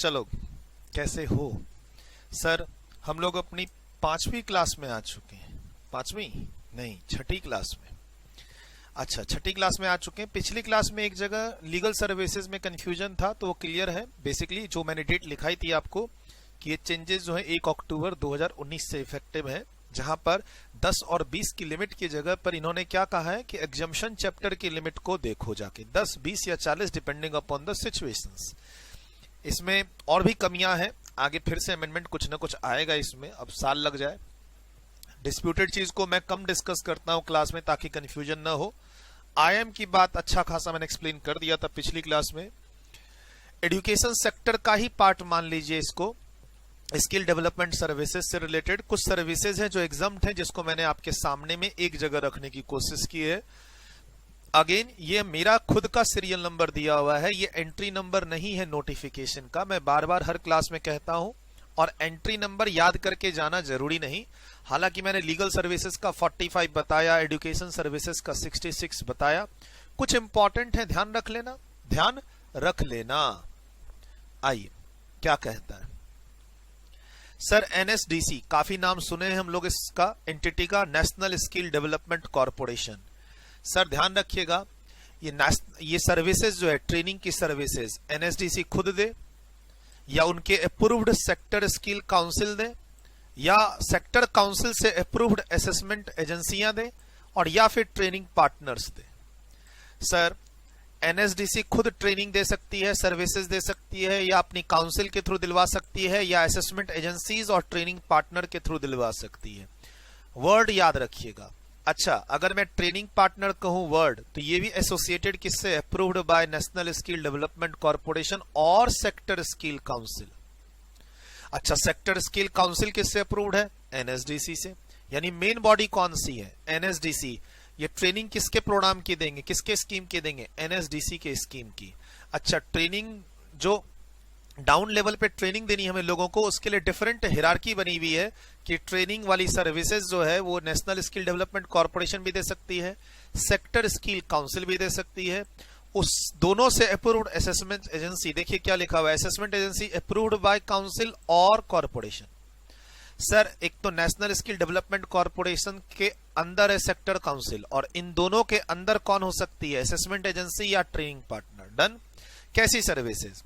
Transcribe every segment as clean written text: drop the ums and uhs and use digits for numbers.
बच्चा लोग कैसे हो? सर हम लोग अपनी 5वीं क्लास में आ चुके हैं। 5वीं नहीं, 6ठी क्लास में। अच्छा, 6ठी क्लास में आ चुके हैं। पिछली क्लास में एक जगह लीगल सर्विसेज में कंफ्यूजन था, तो वो क्लियर है। बेसिकली जो मैंने डेट लिखाई थी आपको कि ये चेंजेस जो है 1 अक्टूबर 2019 से इफेक्टिव है, जहां पर 10 और 20 की लिमिट की जगह पर इन्होंने क्या कहा है कि एग्जम्पशन चैप्टर की लिमिट को देखो जाके 10, 20 या 40 डिपेंडिंग अपॉन द सिचुएशंस। इसमें और भी कमियां हैं, आगे फिर से अमेंडमेंट कुछ ना कुछ आएगा इसमें, अब साल लग जाए। डिस्प्यूटेड चीज को मैं कम डिस्कस करता हूं क्लास में ताकि कंफ्यूजन ना हो। आईएम की बात अच्छा खासा मैंने एक्सप्लेन कर दिया था पिछली क्लास में। एजुकेशन सेक्टर का ही पार्ट मान लीजिए इसको, स्किल डेवलपमेंट सर्विसेज से रिलेटेड कुछ सर्विसेज हैं जो एग्जम्प्ट हैं, जिसको मैंने आपके सामने में एक जगह रखने की कोशिश की है। अगेन ये मेरा खुद का सीरियल नंबर दिया हुआ है, ये एंट्री नंबर नहीं है नोटिफिकेशन का। मैं बार बार हर क्लास में कहता हूं, और एंट्री नंबर याद करके जाना जरूरी नहीं। हालांकि मैंने लीगल सर्विसेज का 45 बताया, एजुकेशन सर्विसेज का 66 बताया। कुछ इंपॉर्टेंट है, ध्यान रख लेना, ध्यान रख लेना। आइए क्या कहता है सर। एनएसडीसी, काफी नाम सुने हैं हम लोग इसका, एंटिटी का, national skill development corporation. Sir ध्यान रखिएगा, ये सर्विसेज जो है ट्रेनिंग की सर्विसेज एनएसडीसी खुद दे, या उनके अप्रूव्ड सेक्टर स्किल काउंसिल दे, या सेक्टर काउंसिल से अप्रूव्ड असेसमेंट एजेंसियां दे, और या फिर ट्रेनिंग पार्टनर्स दे। सर एनएसडीसी खुद ट्रेनिंग दे सकती है, सर्विसेज दे सकती है, या अपनी काउंसिल के थ्रू दिलवा सकती है, या असेसमेंट एजेंसीज और ट्रेनिंग पार्टनर के थ्रू दिलवा सकती है। वर्ड याद रखिएगा। अच्छा, अगर मैं ट्रेनिंग पार्टनर कहूं वर्ड, तो ये भी एसोसिएटेड किससे? Approved by national skill development corporation और सेक्टर स्किल काउंसिल। अच्छा, सेक्टर स्किल काउंसिल किससे अप्रूव्ड है? एनएसडीसी से। यानी मेन बॉडी कौन सी है? एनएसडीसी। ये ट्रेनिंग किसके प्रोग्राम की देंगे, किसके स्कीम की देंगे? एनएसडीसी के स्कीम की। अच्छा, ट्रेनिंग जो डाउन लेवल पे ट्रेनिंग देनी हमें लोगों को, उसके लिए डिफरेंट हिरार्की बनी हुई है कि ट्रेनिंग वाली सर्विसेज जो है वो नेशनल स्किल डेवलपमेंट कॉर्पोरेशन भी दे सकती है, सेक्टर स्किल काउंसिल भी दे सकती है। उस दोनों से अप्रूव्ड असेसमेंट एजेंसी, देखिए क्या लिखा हुआ है, assessment agency approved by council और कॉर्पोरेशन। सर एक तो नेशनल स्किल डेवलपमेंट कॉर्पोरेशन के अंदर है सेक्टर काउंसिल, और इन दोनों के अंदर कौन हो सकती है? असेसमेंट एजेंसी या ट्रेनिंग पार्टनर। डन। कैसी services?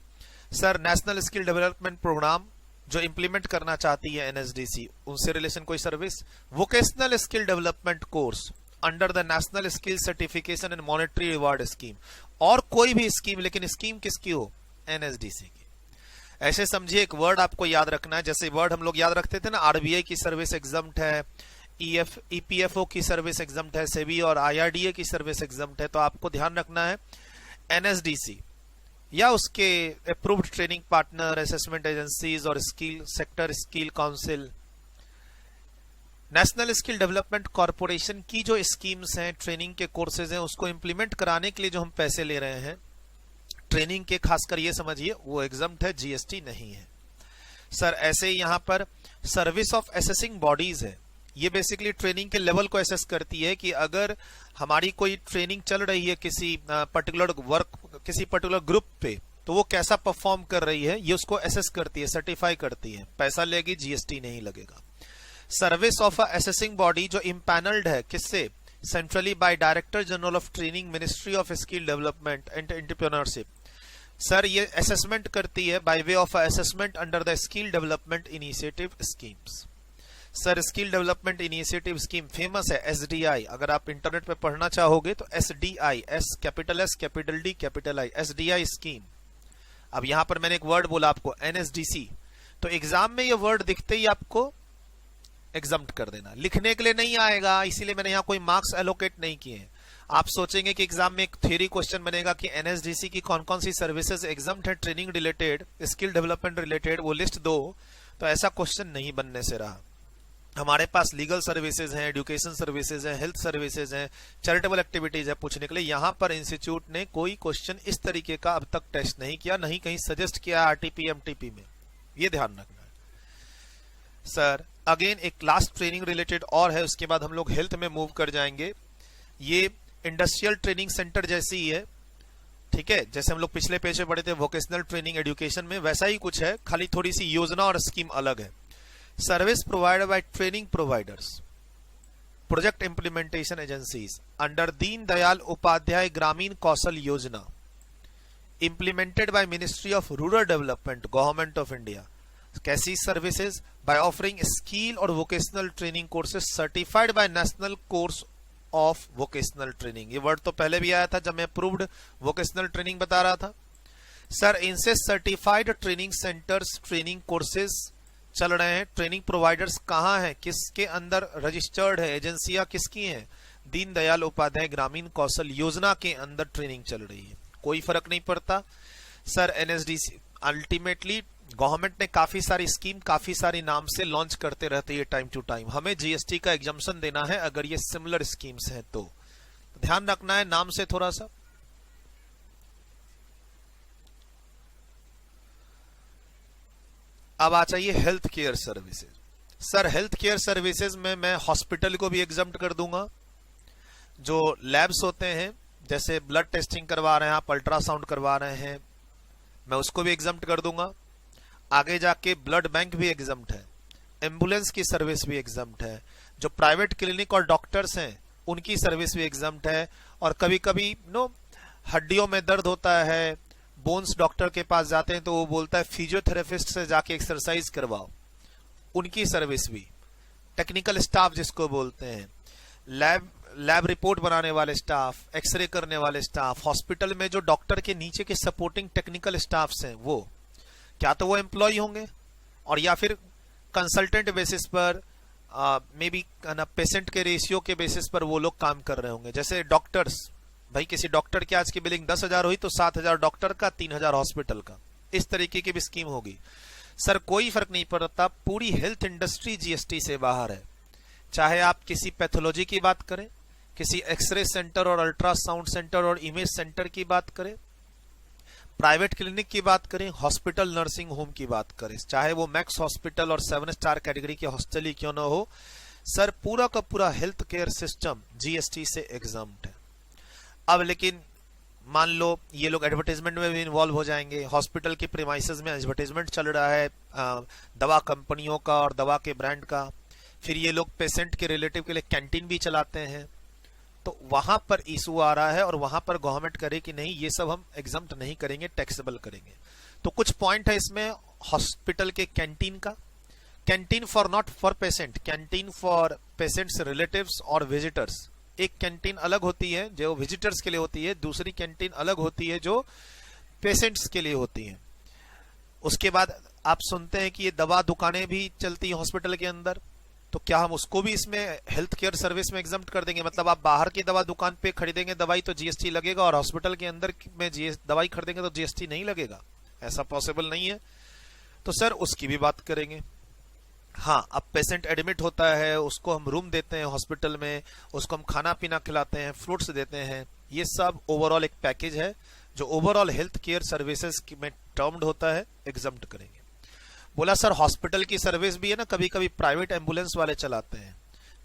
Sir national skill development program जो इंप्लीमेंट करना चाहती है एनएसडीसी, उनसे रिलेशन कोई service. Vocational skill development course under the national skill certification and monetary reward scheme, और कोई भी स्कीम, लेकिन स्कीम किसकी हो? एनएसडीसी की। ऐसे समझिए, एक वर्ड आपको याद रखना है, जैसे वर्ड हम लोग याद रखते थे ना, आरबीआई की सर्विस एग्जम्प्ट है, ईपीएफओ की सर्विस एग्जम्प्ट है, सेबी और आईआरडीए की सर्विस एग्जम्प्ट है। तो आपको ध्यान रखना है एनएसडीसी या उसके approved training partner, assessment agencies और skill sector skill council. National skill development corporation की जो स्कीम्स हैं, ट्रेनिंग के कोर्सेज हैं, उसको इंप्लीमेंट कराने के लिए जो हम पैसे ले रहे हैं ट्रेनिंग के, खासकर ये समझिए वो एग्जम्प्ट है, जीएसटी नहीं है। सर ऐसे ही यहां पर सर्विस ऑफ असेसिंग बॉडीज है, ये बेसिकली ट्रेनिंग के लेवल को असेस करती है कि अगर हमारी कोई ट्रेनिंग चल रही है किसी पर्टिकुलर वर्क, किसी पर्टिकुलर ग्रुप पे, तो वो कैसा परफॉर्म कर रही है, ये उसको असेस करती है, सर्टिफाई करती है। पैसा लेगी, जीएसटी नहीं लगेगा। सर्विस ऑफ असेसिंग बॉडी जो इम्पैनल्ड है किससे? Centrally by director general of training, ministry of skill development and entrepreneurship. Sir ये असेसमेंट करती है bye way of assessment under the skill development initiative schemes. Sir skill development initiative scheme famous है SDI, अगर आप internet पे पढ़ना चाहोगे तो SDI, S capital D capital I, SDI scheme. अब यहां पर मैंने एक वर्ड बोला आपको एनएसडीसी, तो एग्जाम में ये वर्ड दिखते ही आपको एग्जम्प्ट कर देना, लिखने के लिए नहीं आएगा, इसीलिए मैंने यहां कोई मार्क्स एलोकेट नहीं किए हैं। आप सोचेंगे कि एग्जाम में एक थ्योरी क्वेश्चन बनेगा कि एनएसडीसी की कौन कौन सी सर्विसेज एग्जम्प्ट है training related, skill development related, वो लिस्ट दो, तो ऐसा क्वेश्चन नहीं बनने से रहा। हमारे पास लीगल सर्विसेज हैं, एजुकेशन सर्विसेज हैं, हेल्थ सर्विसेज हैं, चैरिटेबल एक्टिविटीज है पूछने के लिए। यहां पर इंस्टीट्यूट ने कोई क्वेश्चन इस तरीके का अब तक टेस्ट नहीं किया, नहीं कहीं सजेस्ट किया आरटीपी एमटीपी में, ये ध्यान रखना है। सर अगेन एक लास्ट ट्रेनिंग रिलेटेड और है, उसके बाद हम लोग हेल्थ में मूव कर जाएंगे। ये इंडस्ट्रियल ट्रेनिंग सेंटर जैसी ही है, ठीक है, जैसे हम लोग पिछले पेज पे पढ़े थे वोकेशनल ट्रेनिंग एजुकेशन में, वैसा ही कुछ है, खाली थोड़ी सी योजना और स्कीम अलग है। Service provided by training providers, project implementation agencies under Deen Dayal Upadhyay ग्रामीण Kaushal Yojana, implemented by Ministry of Rural Development, Government of India. कैसी सर्विसेज? by offering skill और vocational training courses certified by National Course of Vocational Training। ये word तो पहले भी आया था जब मैं अप्रूव्ड वोकेशनल ट्रेनिंग बता रहा था। सर इनसे certified training centres, training courses चल रहे हैं। ट्रेनिंग प्रोवाइडर्स कहाँ हैं, किसके अंदर रजिस्टर्ड है, एजेंसियां किसकी हैं? दीनदयाल उपाध्याय ग्रामीण कौशल योजना के अंदर ट्रेनिंग चल रही है, कोई फर्क नहीं पड़ता। सर एनएसडीसी अल्टीमेटली गवर्नमेंट ने काफी सारी स्कीम, काफी सारी नाम से लॉन्च करते रहते हैं टाइम टू टाइम। हमें जीएसटी का एग्जम्पशन देना है अगर ये सिमिलर स्कीम्स हैं तो ध्यान रखना है नाम से थोड़ा सा। अब आ चाहिए health care services. Sir health care services में मैं हॉस्पिटल को भी एग्जम्प्ट कर दूंगा। जो लैब्स होते हैं, जैसे ब्लड टेस्टिंग करवा रहे हैं आप, अल्ट्रासाउंड करवा रहे हैं, मैं उसको भी एग्जम्प्ट कर दूंगा। आगे जाके ब्लड बैंक भी एग्जम्प्ट है, एम्बुलेंस की सर्विस भी एग्जम्प्ट है, जो प्राइवेट क्लिनिक और डॉक्टर्स हैं उनकी सर्विस भी एग्जम्प्ट है। और कभी कभी हड्डियों में दर्द होता है, बोन्स डॉक्टर के पास जाते हैं तो वो बोलता है फिजियोथेरेपिस्ट से जाके एक्सरसाइज करवाओ, उनकी सर्विस भी। टेक्निकल स्टाफ जिसको बोलते हैं, लैब रिपोर्ट बनाने वाले स्टाफ, एक्सरे करने वाले स्टाफ, हॉस्पिटल में जो डॉक्टर के नीचे के सपोर्टिंग टेक्निकल स्टाफ्स हैं वो क्या तो वो एम्प्लॉय होंगे और या फिर कंसल्टेंट बेसिस पर मे बी पेशेंट के रेशियो के बेसिस पर वो लोग काम कर रहे होंगे। जैसे डॉक्टर्स, भाई किसी डॉक्टर की आज की बिलिंग 10,000 हुई तो 7,000 डॉक्टर का, 3,000 हॉस्पिटल का, इस तरीके की भी स्कीम होगी। सर कोई फर्क नहीं पड़ता, पूरी हेल्थ इंडस्ट्री जीएसटी से बाहर है। चाहे आप किसी पैथोलॉजी की बात करें, किसी एक्सरे सेंटर और अल्ट्रासाउंड सेंटर और इमेज सेंटर की बात करें, प्राइवेट क्लिनिक की बात करें, हॉस्पिटल नर्सिंग होम की बात करें, चाहे वो मैक्स हॉस्पिटल और 7 स्टार कैटेगरी के हॉस्टल ही क्यों ना हो, सर पूरा का पूरा हेल्थ केयर सिस्टम जीएसटी से एग्जम्प्ट है। अब लेकिन मान लो ये लोग एडवर्टाइजमेंट में भी इन्वॉल्व हो जाएंगे, हॉस्पिटल के प्रीमाइसेस में एडवर्टाइजमेंट चल रहा है दवा कंपनियों का और दवा के ब्रांड का, फिर ये लोग पेशेंट के रिलेटिव के लिए कैंटीन भी चलाते हैं, तो वहां पर इशू आ रहा है और वहां पर गवर्नमेंट करे कि नहीं ये सब हम एग्जम्प्ट नहीं करेंगे, टैक्सेबल करेंगे। तो कुछ पॉइंट है इसमें हॉस्पिटल के कैंटीन का, canteen for not for patient, canteen for patients relatives और विजिटर्स। एक कैंटीन अलग होती है जो विजिटर्स के लिए होती है, दूसरी कैंटीन अलग होती है जो पेशेंट्स के लिए होती है। उसके बाद आप सुनते हैं कि ये दवा दुकानें भी चलती हैं हॉस्पिटल के अंदर, तो क्या हम उसको भी इसमें हेल्थ केयर सर्विस में एग्जम्प्ट कर देंगे? मतलब आप बाहर की दवा दुकान पे खरीदेंगे दवाई तो जीएसटी लगेगा और हॉस्पिटल के अंदर में दवाई खरीदेंगे तो जीएसटी नहीं लगेगा? ऐसा पॉसिबल नहीं है। तो सर उसकी भी बात करेंगे। हाँ, अब पेशेंट एडमिट होता है, उसको हम रूम देते हैं हॉस्पिटल में, उसको हम खाना पीना खिलाते हैं, फ्रूट्स देते हैं, ये सब ओवरऑल एक पैकेज है जो ओवरऑल हेल्थ केयर सर्विसेज में टर्म्ड होता है, एग्जम्प्ट करेंगे। बोला सर हॉस्पिटल की सर्विस भी है ना, कभी कभी प्राइवेट एम्बुलेंस वाले चलाते हैं,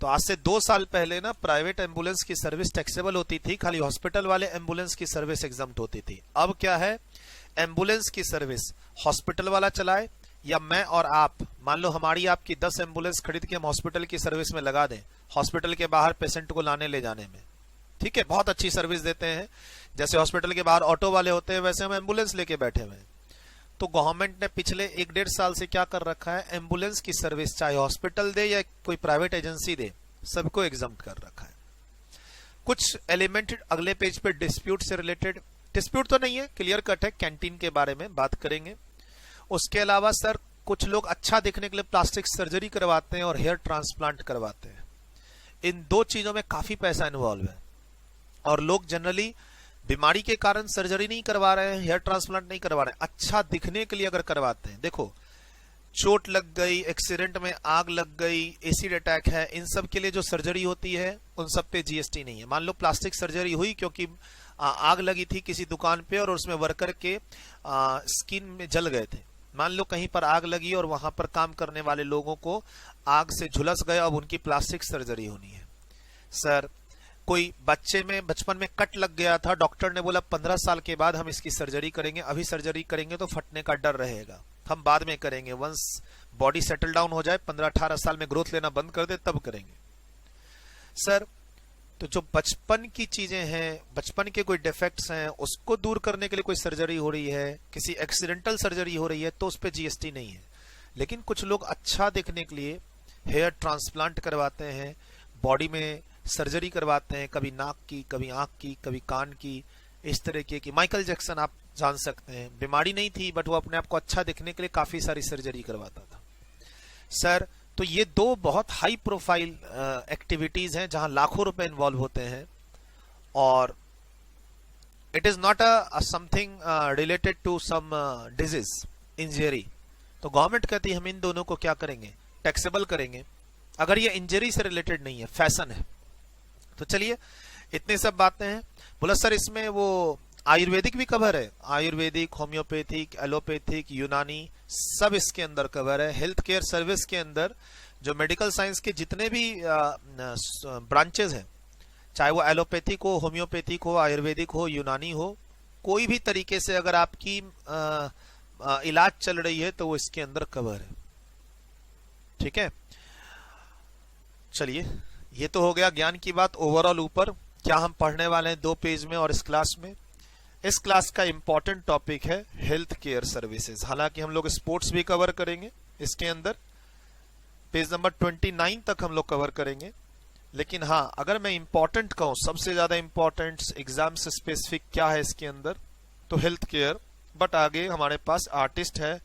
तो आज से 2 साल पहले ना प्राइवेट एम्बुलेंस की सर्विस टैक्सेबल होती थी, खाली हॉस्पिटल वाले एम्बुलेंस की सर्विस एग्जम्प्ट होती थी। अब क्या है, एम्बुलेंस की सर्विस हॉस्पिटल वाला चलाए या मैं और आप, मान लो हमारी आपकी 10 एम्बुलेंस खरीद के हम हॉस्पिटल की सर्विस में लगा दें, हॉस्पिटल के बाहर पेशेंट को लाने ले जाने में, ठीक है, बहुत अच्छी सर्विस देते हैं। जैसे हॉस्पिटल के बाहर ऑटो वाले होते हैं वैसे हम एम्बुलेंस लेके बैठे हुए हैं। तो गवर्नमेंट ने पिछले 1-1.5 साल से क्या कर रखा है, एम्बुलेंस की सर्विस चाहे हॉस्पिटल दे या कोई प्राइवेट एजेंसी दे, सबको एग्जम्प्ट कर रखा है। कुछ एलिमेंट अगले पेज पे डिस्प्यूट से रिलेटेड, डिस्प्यूट तो नहीं है, क्लियर कट है, कैंटीन के बारे में बात करेंगे। उसके अलावा सर कुछ लोग अच्छा दिखने के लिए प्लास्टिक सर्जरी करवाते हैं और हेयर ट्रांसप्लांट करवाते हैं। इन 2 चीजों में काफी पैसा इन्वॉल्व है और लोग जनरली बीमारी के कारण सर्जरी नहीं करवा रहे हैं, हेयर ट्रांसप्लांट नहीं करवा रहे हैं, अच्छा दिखने के लिए अगर करवाते हैं। देखो चोट लग गई, एक्सीडेंट में आग लग गई, एसिड अटैक है, इन सब के लिए जो सर्जरी होती है उन सब पे जीएसटी नहीं है। मान लो प्लास्टिक सर्जरी हुई क्योंकि आग लगी थी किसी दुकान पे और उसमें वर्कर के स्किन में जल गए थे, मान लो कहीं पर आग लगी और वहां पर काम करने वाले लोगों को आग से झुलस गए, अब उनकी प्लास्टिक सर्जरी होनी है। सर कोई बच्चे में बचपन में कट लग गया था, डॉक्टर ने बोला 15 साल के बाद हम इसकी सर्जरी करेंगे, अभी सर्जरी करेंगे तो फटने का डर रहेगा, हम बाद में करेंगे, वंस बॉडी सेटल डाउन हो जाए, 15-18 साल में ग्रोथ लेना बंद कर दे तब करेंगे। सर तो जो बचपन की चीजें हैं, बचपन के कोई डिफेक्ट्स हैं, उसको दूर करने के लिए कोई सर्जरी हो रही है, किसी एक्सीडेंटल सर्जरी हो रही है, तो उस पर जीएसटी नहीं है। लेकिन कुछ लोग अच्छा दिखने के लिए हेयर ट्रांसप्लांट करवाते हैं, बॉडी में सर्जरी करवाते हैं, कभी नाक की, कभी आंख की, कभी कान की, इस तरीके की। माइकल जैक्सन आप जान सकते हैं, बीमारी नहीं थी बट वो अपने आप को अच्छा दिखने के लिए काफी सारी सर्जरी करवाता था। सर तो ये दो बहुत हाई प्रोफाइल एक्टिविटीज हैं जहां लाखों रुपए इन्वॉल्व होते हैं, और it is not a something related to some disease, injury. तो गवर्नमेंट कहती है हम इन दोनों को क्या करेंगे, टैक्सेबल करेंगे, अगर ये इंजरी से रिलेटेड नहीं है, फैशन है। तो चलिए इतने सब बातें हैं। बोला सर इसमें वो आयुर्वेदिक भी कवर है, आयुर्वेदिक, होम्योपैथिक, एलोपैथिक, यूनानी सब इसके अंदर कवर है। हेल्थ केयर सर्विस के अंदर जो मेडिकल साइंस के जितने भी ब्रांचेस हैं, चाहे वो एलोपैथिक हो, होम्योपैथिक हो, आयुर्वेदिक हो, यूनानी हो, कोई भी तरीके से अगर आपकी इलाज चल रही है तो वो इसके अंदर कवर है। ठीक है, चलिए ये तो हो गया ज्ञान की बात ओवरऑल। ऊपर क्या हम पढ़ने वाले हैं 2 पेज में और इस क्लास में, इस क्लास का इंपॉर्टेंट टॉपिक है हेल्थ केयर सर्विसेज। हालांकि हम लोग स्पोर्ट्स भी कवर करेंगे इसके अंदर, पेज नंबर 29 तक हम लोग कवर करेंगे। लेकिन हाँ, अगर मैं इंपॉर्टेंट कहूं, सबसे ज्यादा इंपॉर्टेंट एग्जाम से स्पेसिफिक क्या है इसके अंदर, तो हेल्थ केयर। बट आगे हमारे पास आर्टिस्ट है,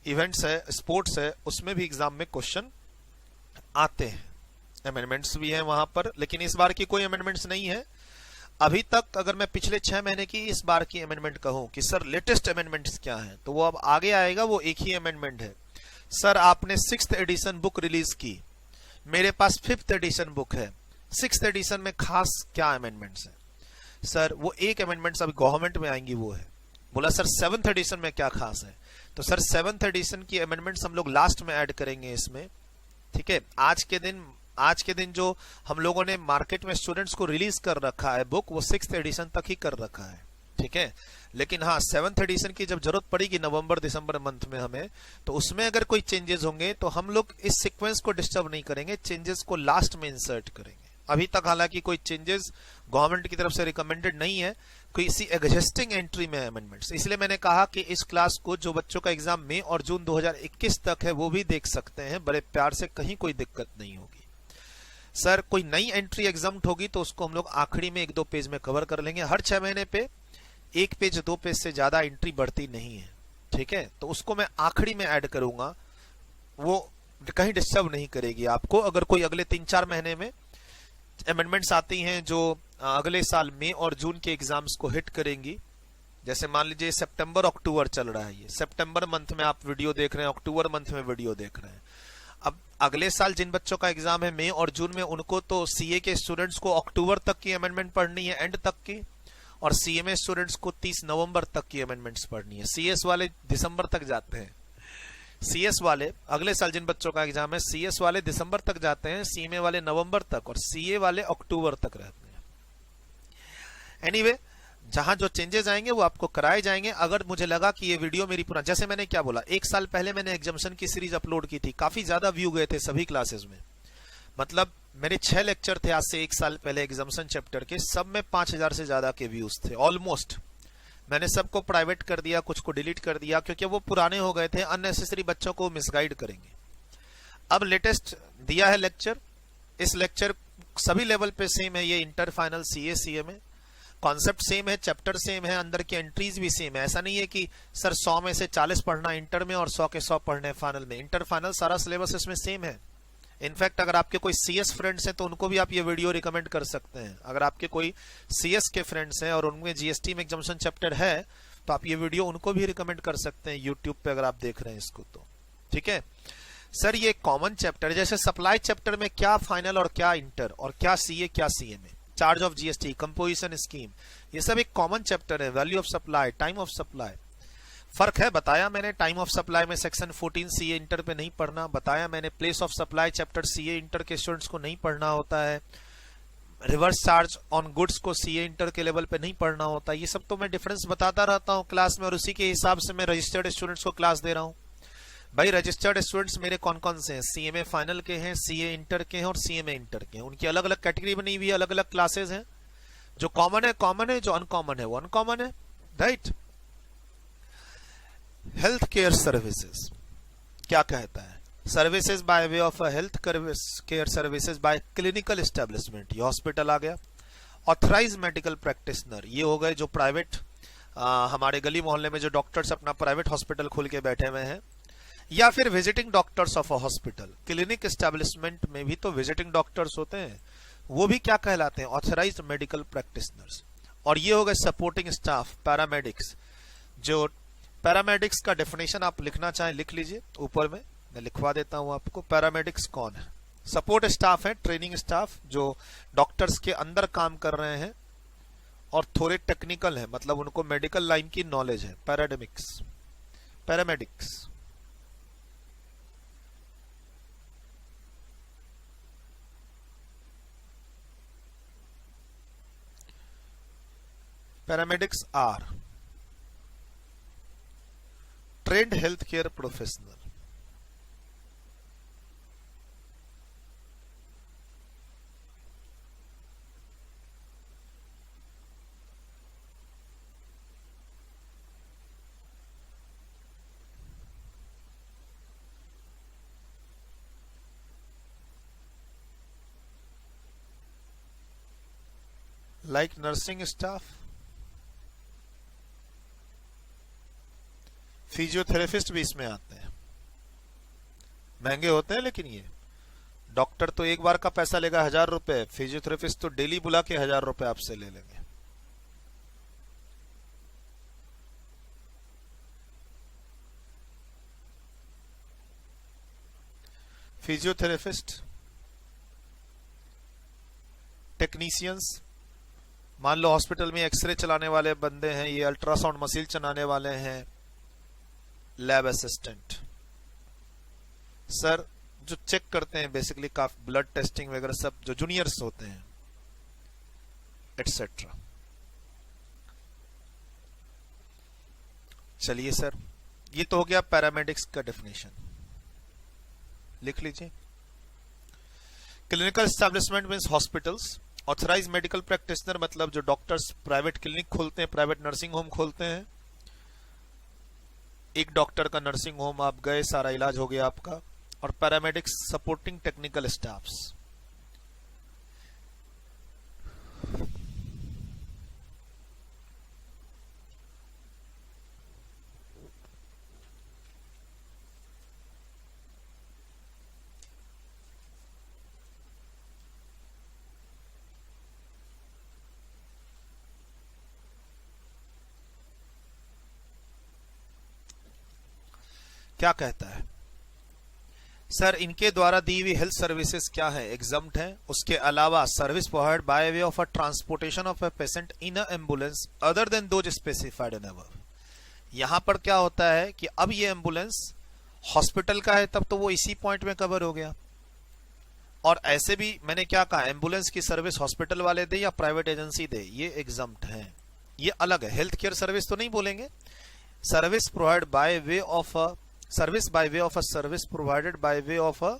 इवेंट्स है, स्पोर्ट्स है, उसमें भी एग्जाम में क्वेश्चन आते हैं। अमेंडमेंट्स भी हैं वहां पर, लेकिन इस बार की कोई अमेंडमेंट्स नहीं है अभी तक। अगर मैं पिछले 6 महीने की इस बार की अमेंडमेंट कहूं कि सर लेटेस्ट अमेंडमेंट्स क्या है, तो वो अब आगे आएगा, वो एक ही अमेंडमेंट है। सर आपने 6th एडिशन बुक रिलीज की, मेरे पास 5th एडिशन बुक है, 6th एडिशन में खास क्या अमेंडमेंट्स है? सर वो एक अमेंडमेंट्स अभी गवर्नमेंट में आएंगी वो है। बोला सर 7th एडिशन में क्या खास है? तो सर 7th एडिशन की अमेंडमेंट्स हम लोग लास्ट में ऐड करेंगे इसमें। ठीक है, आज के दिन जो हम लोगों ने मार्केट में स्टूडेंट्स को रिलीज कर रखा है बुक, वो 6th एडिशन तक ही कर रखा है। ठीक है, लेकिन हाँ 7th एडिशन की जब जरूरत पड़ेगी नवंबर-दिसंबर मंथ में हमें, तो उसमें अगर कोई चेंजेस होंगे तो हम लोग इस सीक्वेंस को डिस्टर्ब नहीं करेंगे, चेंजेस को लास्ट में इंसर्ट करेंगे। अभी तक हालांकि कोई चेंजेस गवर्नमेंट की तरफ से रिकमेंडेड नहीं है, कोई इसी एग्जिस्टिंग एंट्री में अमेंडमेंट्स। इसलिए मैंने कहा कि इस क्लास को जो बच्चों का एग्जाम मई और जून 2021 तक है वो भी देख सकते हैं बड़े प्यार से, कहीं कोई दिक्कत नहीं होगी। सर कोई नई एंट्री एग्जाम होगी तो उसको हम लोग आखिरी में 1-2 पेज में कवर कर लेंगे। हर 6 महीने पे 1 पेज 2 पेज से ज्यादा एंट्री बढ़ती नहीं है। ठीक है, तो उसको मैं आखिरी में ऐड करूंगा, वो कहीं डिस्टर्ब नहीं करेगी आपको। अगर कोई अगले 3-4 महीने में अमेंडमेंट्स आती हैं जो अगले साल मई और जून के एग्जाम्स को हिट करेंगी, जैसे मान लीजिए सितंबर अक्टूबर चल रहा है, ये सितंबर मंथ में आप वीडियो देख रहे हैं, अक्टूबर मंथ में वीडियो देख रहे हैं। अब अगले साल जिन बच्चों का एग्जाम है मई और जून में, उनको तो सीए के स्टूडेंट्स को अक्टूबर तक की अमेंडमेंट पढ़नी है, एंड तक की, और सीएमए स्टूडेंट्स को 30 नवंबर तक की अमेंडमेंट्स पढ़नी है। सीएस वाले दिसंबर तक जाते हैं, सीएस वाले अगले साल जिन बच्चों का एग्जाम है, सीएस वाले दिसंबर तक जाते हैं, सीएमए वाले नवंबर तक, और सीए वाले अक्टूबर तक रहते हैं। एनीवे, जहां जो चेंजेस आएंगे वो आपको कराए जाएंगे। अगर मुझे लगा कि ये वीडियो मेरी पुरानी, जैसे मैंने क्या बोला, 1 साल पहले मैंने एग्जामिनेशन की सीरीज अपलोड की थी, काफी ज्यादा व्यू गए थे सभी क्लासेस में। मतलब मेरे 6 लेक्चर थे आज से 1 साल पहले एग्जामिनेशन चैप्टर के, सब में 5000 से ज्यादा के व्यूज थे ऑलमोस्ट। मैंने सबको प्राइवेट कर दिया, कुछ को डिलीट कर दिया, क्योंकि वो पुराने हो गए थे, अननेसेसरी बच्चों को मिसगाइड करेंगे। अब लेटेस्ट दिया है लेक्चर, इस लेक्चर सभी लेवल पे सेम है, ये इंटर फाइनल सीए सीए में कॉन्सेप्ट सेम है, चैप्टर सेम है, अंदर की एंट्रीज भी सेम है। ऐसा नहीं है कि सर 100 में से 40 पढ़ना इंटर में और 100 के 100 पढ़ने फाइनल में। इंटर फाइनल सारा सिलेबस इसमें सेम है। इनफैक्ट अगर आपके कोई सीएस फ्रेंड्स हैं तो उनको भी आप ये वीडियो रिकमेंड कर सकते हैं। अगर आपके कोई सीएस के फ्रेंड्स हैं और उनमें जीएसटी में एग्जामिनेशन चैप्टर है तो आप ये वीडियो उनको भी रिकमेंड कर सकते हैं यूट्यूब पे, अगर आप देख रहे हैं इसको तो। ठीक है सर, ये कॉमन चैप्टर, जैसे सप्लाई चैप्टर में क्या फाइनल और क्या इंटर और क्या सीए क्या CMA, charge of GST, composition scheme, ये सब एक कॉमन चैप्टर है। Value of supply, time of supply, फर्क है बताया मैंने। टाइम ऑफ सप्लाई में सेक्शन 14 सीए इंटर पे नहीं पढ़ना बताया मैंने। Place of supply chapter CA inter के स्टूडेंट्स को नहीं पढ़ना होता है। रिवर्स चार्ज ऑन गुड्स को सीए इंटर के लेवल पे नहीं पढ़ना होता। ये सब तो मैं डिफरेंस बताता रहता हूँ क्लास में, और उसी के हिसाब से मैं रजिस्टर्ड स्टूडेंट्स को क्लास दे रहा हूँ। भाई रजिस्टर्ड स्टूडेंट्स मेरे कौन कौन से हैं? सीएमए फाइनल के हैं, सीए इंटर के हैं और सीएमए इंटर के हैं। उनकी अलग अलग कैटेगरी बनी हुई है, अलग अलग क्लासेस हैं। जो कॉमन है, जो अनकॉमन है वो अनकॉमन है, राइट। हेल्थ केयर सर्विसेज क्या कहता है? Services by way of health care services by clinical establishment, ये हॉस्पिटल आ गया। ऑथराइज मेडिकल प्रैक्टिशनर, ये हो गए जो प्राइवेट, हमारे गली मोहल्ले में जो डॉक्टर्स अपना प्राइवेट हॉस्पिटल खोल के बैठे हुए हैं, या फिर visiting doctors of a hospital. Clinic establishment में भी तो विजिटिंग डॉक्टर्स होते हैं, वो भी क्या कहलाते हैं? Authorised medical practitioners. और ये हो गए सपोर्टिंग स्टाफ, पैरामेडिक्स। जो पैरामेडिक्स का डेफिनेशन आप लिखना चाहें लिख लीजिए, ऊपर में मैं लिखवा देता हूं आपको। पैरामेडिक्स कौन है? सपोर्ट स्टाफ है, ट्रेनिंग स्टाफ, जो डॉक्टर्स के अंदर काम कर रहे हैं और थोड़े टेक्निकल है, मतलब उनको मेडिकल लाइन की नॉलेज है। Paramedics. Paramedics are trained healthcare professional. Like nursing staff, physiotherapist भी इसमें आते हैं। महंगे होते हैं लेकिन ये डॉक्टर तो एक बार का पैसा लेगा 1000 रुपए, फिजियोथेरेपिस्ट तो डेली बुला के 1000 रुपए आपसे ले लेंगे। फिजियोथेरेपिस्ट, टेक्नीशियंस, मान लो हॉस्पिटल में एक्सरे चलाने वाले बंदे हैं, ये अल्ट्रासाउंड मशीन चलाने वाले हैं। लैब असिस्टेंट, सर जो चेक करते हैं बेसिकली काफी ब्लड टेस्टिंग वगैरह सब, जो जूनियर्स होते हैं, एटसेट्रा। चलिए सर, ये तो हो गया पैरामेडिक्स का डेफिनेशन, लिख लीजिए। Clinical establishment means hospitals. Authorise medical practitioner मतलब जो डॉक्टर्स प्राइवेट क्लिनिक खोलते हैं, प्राइवेट नर्सिंग होम खोलते हैं। एक डॉक्टर का नर्सिंग होम, आप गए, सारा इलाज हो गया आपका। और पैरामेडिक्स सपोर्टिंग टेक्निकल स्टाफ्स। क्या कहता है सर? इनके द्वारा दी हुई हेल्थ सर्विसेज क्या है? एग्जम्प्ट है। उसके अलावा service provide bye way of a transportation of a patient in a ambulance other than those specified in above. यहां पर क्या होता है कि अब ये एम्बुलेंस हॉस्पिटल का है, तब तो वो इसी पॉइंट में कवर हो गया। और ऐसे भी मैंने क्या कहा, एम्बुलेंस की सर्विस हॉस्पिटल वाले दे या प्राइवेट एजेंसी दे, ये एग्जम्प्ट है, ये अलग है। हेल्थ केयर सर्विस तो नहीं बोलेंगे। Service provide bye way of a service by way of a service provided by way of a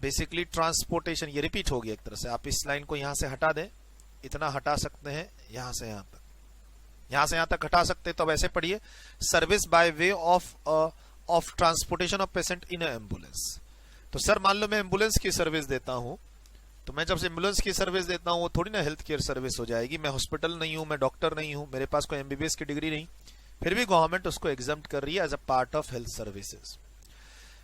basically transportation. ये रिपीट हो गया एक तरह से। आप इस लाइन को यहां से हटा दें, इतना हटा सकते हैं, यहां से यहां तक, यहां से यहां तक हटा सकते हैं। तो अब ऐसे पढ़िए, service by way of transportation of patient in ambulance. तो सर मान लो मैं एम्बुलेंस की सर्विस देता हूं, तो मैं जब से एम्बुलेंस की सर्विस देता हूं वो थोड़ी ना हेल्थ केयर सर्विस हो जाएगी। मैं हॉस्पिटल नहीं हूं, मैं डॉक्टर नहीं हूं, मेरे पास कोई एमबीबीएस की डिग्री नहीं, फिर भी गवर्नमेंट उसको एग्जम्प्ट कर रही है as a part of health services.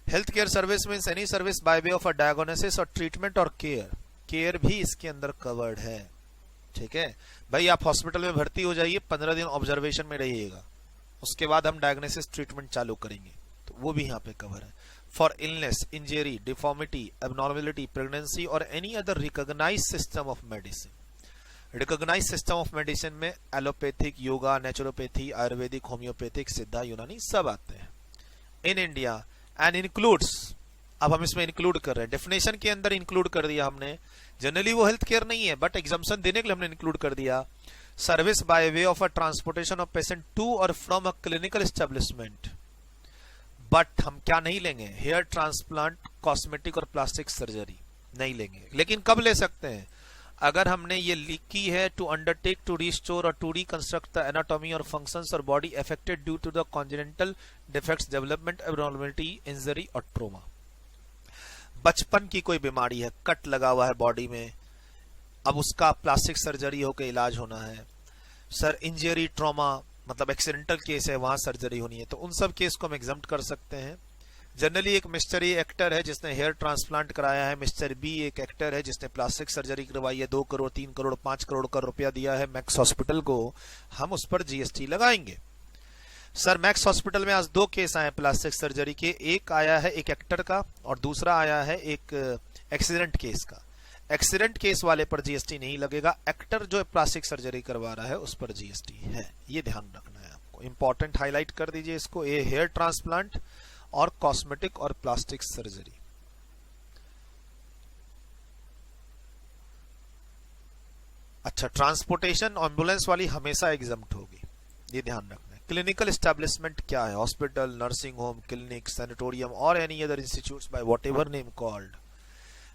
Health care service means any service by way of a diagnosis और ट्रीटमेंट और केयर। केयर भी इसके अंदर कवर्ड है, ठीक है भाई। आप हॉस्पिटल में भर्ती हो जाइए, 15 दिन ऑब्जर्वेशन में रहिएगा, उसके बाद हम डायग्नोसिस ट्रीटमेंट चालू करेंगे, तो वो भी यहाँ पे कवर है। For illness, injury, deformity, abnormality, pregnancy और any other recognised system of medicine. Recognised system of medicine में allopathic, yoga, naturopathy, Ayurvedic, homeopathic, Siddha, Unani सब आते हैं इन इंडिया एंड इंक्लूड्स अब हम इसमें इंक्लूड कर रहे हैं, डेफिनेशन के अंदर इंक्लूड कर दिया हमने। जनरली वो हेल्थ केयर नहीं है, बट एग्जाम्पशन देने के लिए हमने इंक्लूड कर दिया। Service by way of a transportation of patient to और from a clinical establishment. But हम क्या नहीं लेंगे, हेयर ट्रांसप्लांट, कॉस्मेटिक और प्लास्टिक सर्जरी नहीं लेंगे। लेकिन कब ले सकते हैं, अगर हमने ये लिखी है टू अंडरटेक टू रिस्टोर और टू रिकंस्ट्रक्ट द एनाटॉमी और फंक्शंस और body affected due to the congenital defects, development, abnormality, injury और ट्रोमा। बचपन की कोई बीमारी है, कट लगा हुआ है बॉडी में, अब उसका प्लास्टिक सर्जरी होकर इलाज होना है। सर इंजरी, ट्रॉमा मतलब एक्सीडेंटल केस है, वहां सर्जरी होनी है, तो उन सब केस को हम एग्जम्प्ट कर सकते हैं। जनरली एक मिस्टर ए एक्टर है जिसने हेयर ट्रांसप्लांट कराया है, मिस्टर बी एक एक्टर है जिसने प्लास्टिक सर्जरी करवाई है, 2 करोड़ 3 करोड़ 5 करोड़ का रुपया दिया है मैक्स हॉस्पिटल को, हम उस पर जीएसटी लगाएंगे। सर मैक्स हॉस्पिटल में आज 2 केस आए प्लास्टिक सर्जरी के, एक आया है एक एक्टर का और दूसरा आया है एक एक्सीडेंट केस का। एक्सीडेंट केस वाले पर जीएसटी नहीं लगेगा, एक्टर जो प्लास्टिक सर्जरी करवा रहा है उस पर जीएसटी है, ये ध्यान रखना है आपको। इंपॉर्टेंट हाईलाइट कर दीजिए इसको, ये हेयर ट्रांसप्लांट और कॉस्मेटिक और प्लास्टिक सर्जरी। अच्छा, ट्रांसपोर्टेशन एम्बुलेंस वाली हमेशा एग्जम्प्ट होगी, ये ध्यान रखना है। क्लिनिकल एस्टेब्लिशमेंट क्या है, hospital, nursing home, clinic, sanatorium और any other institutes by whatever name called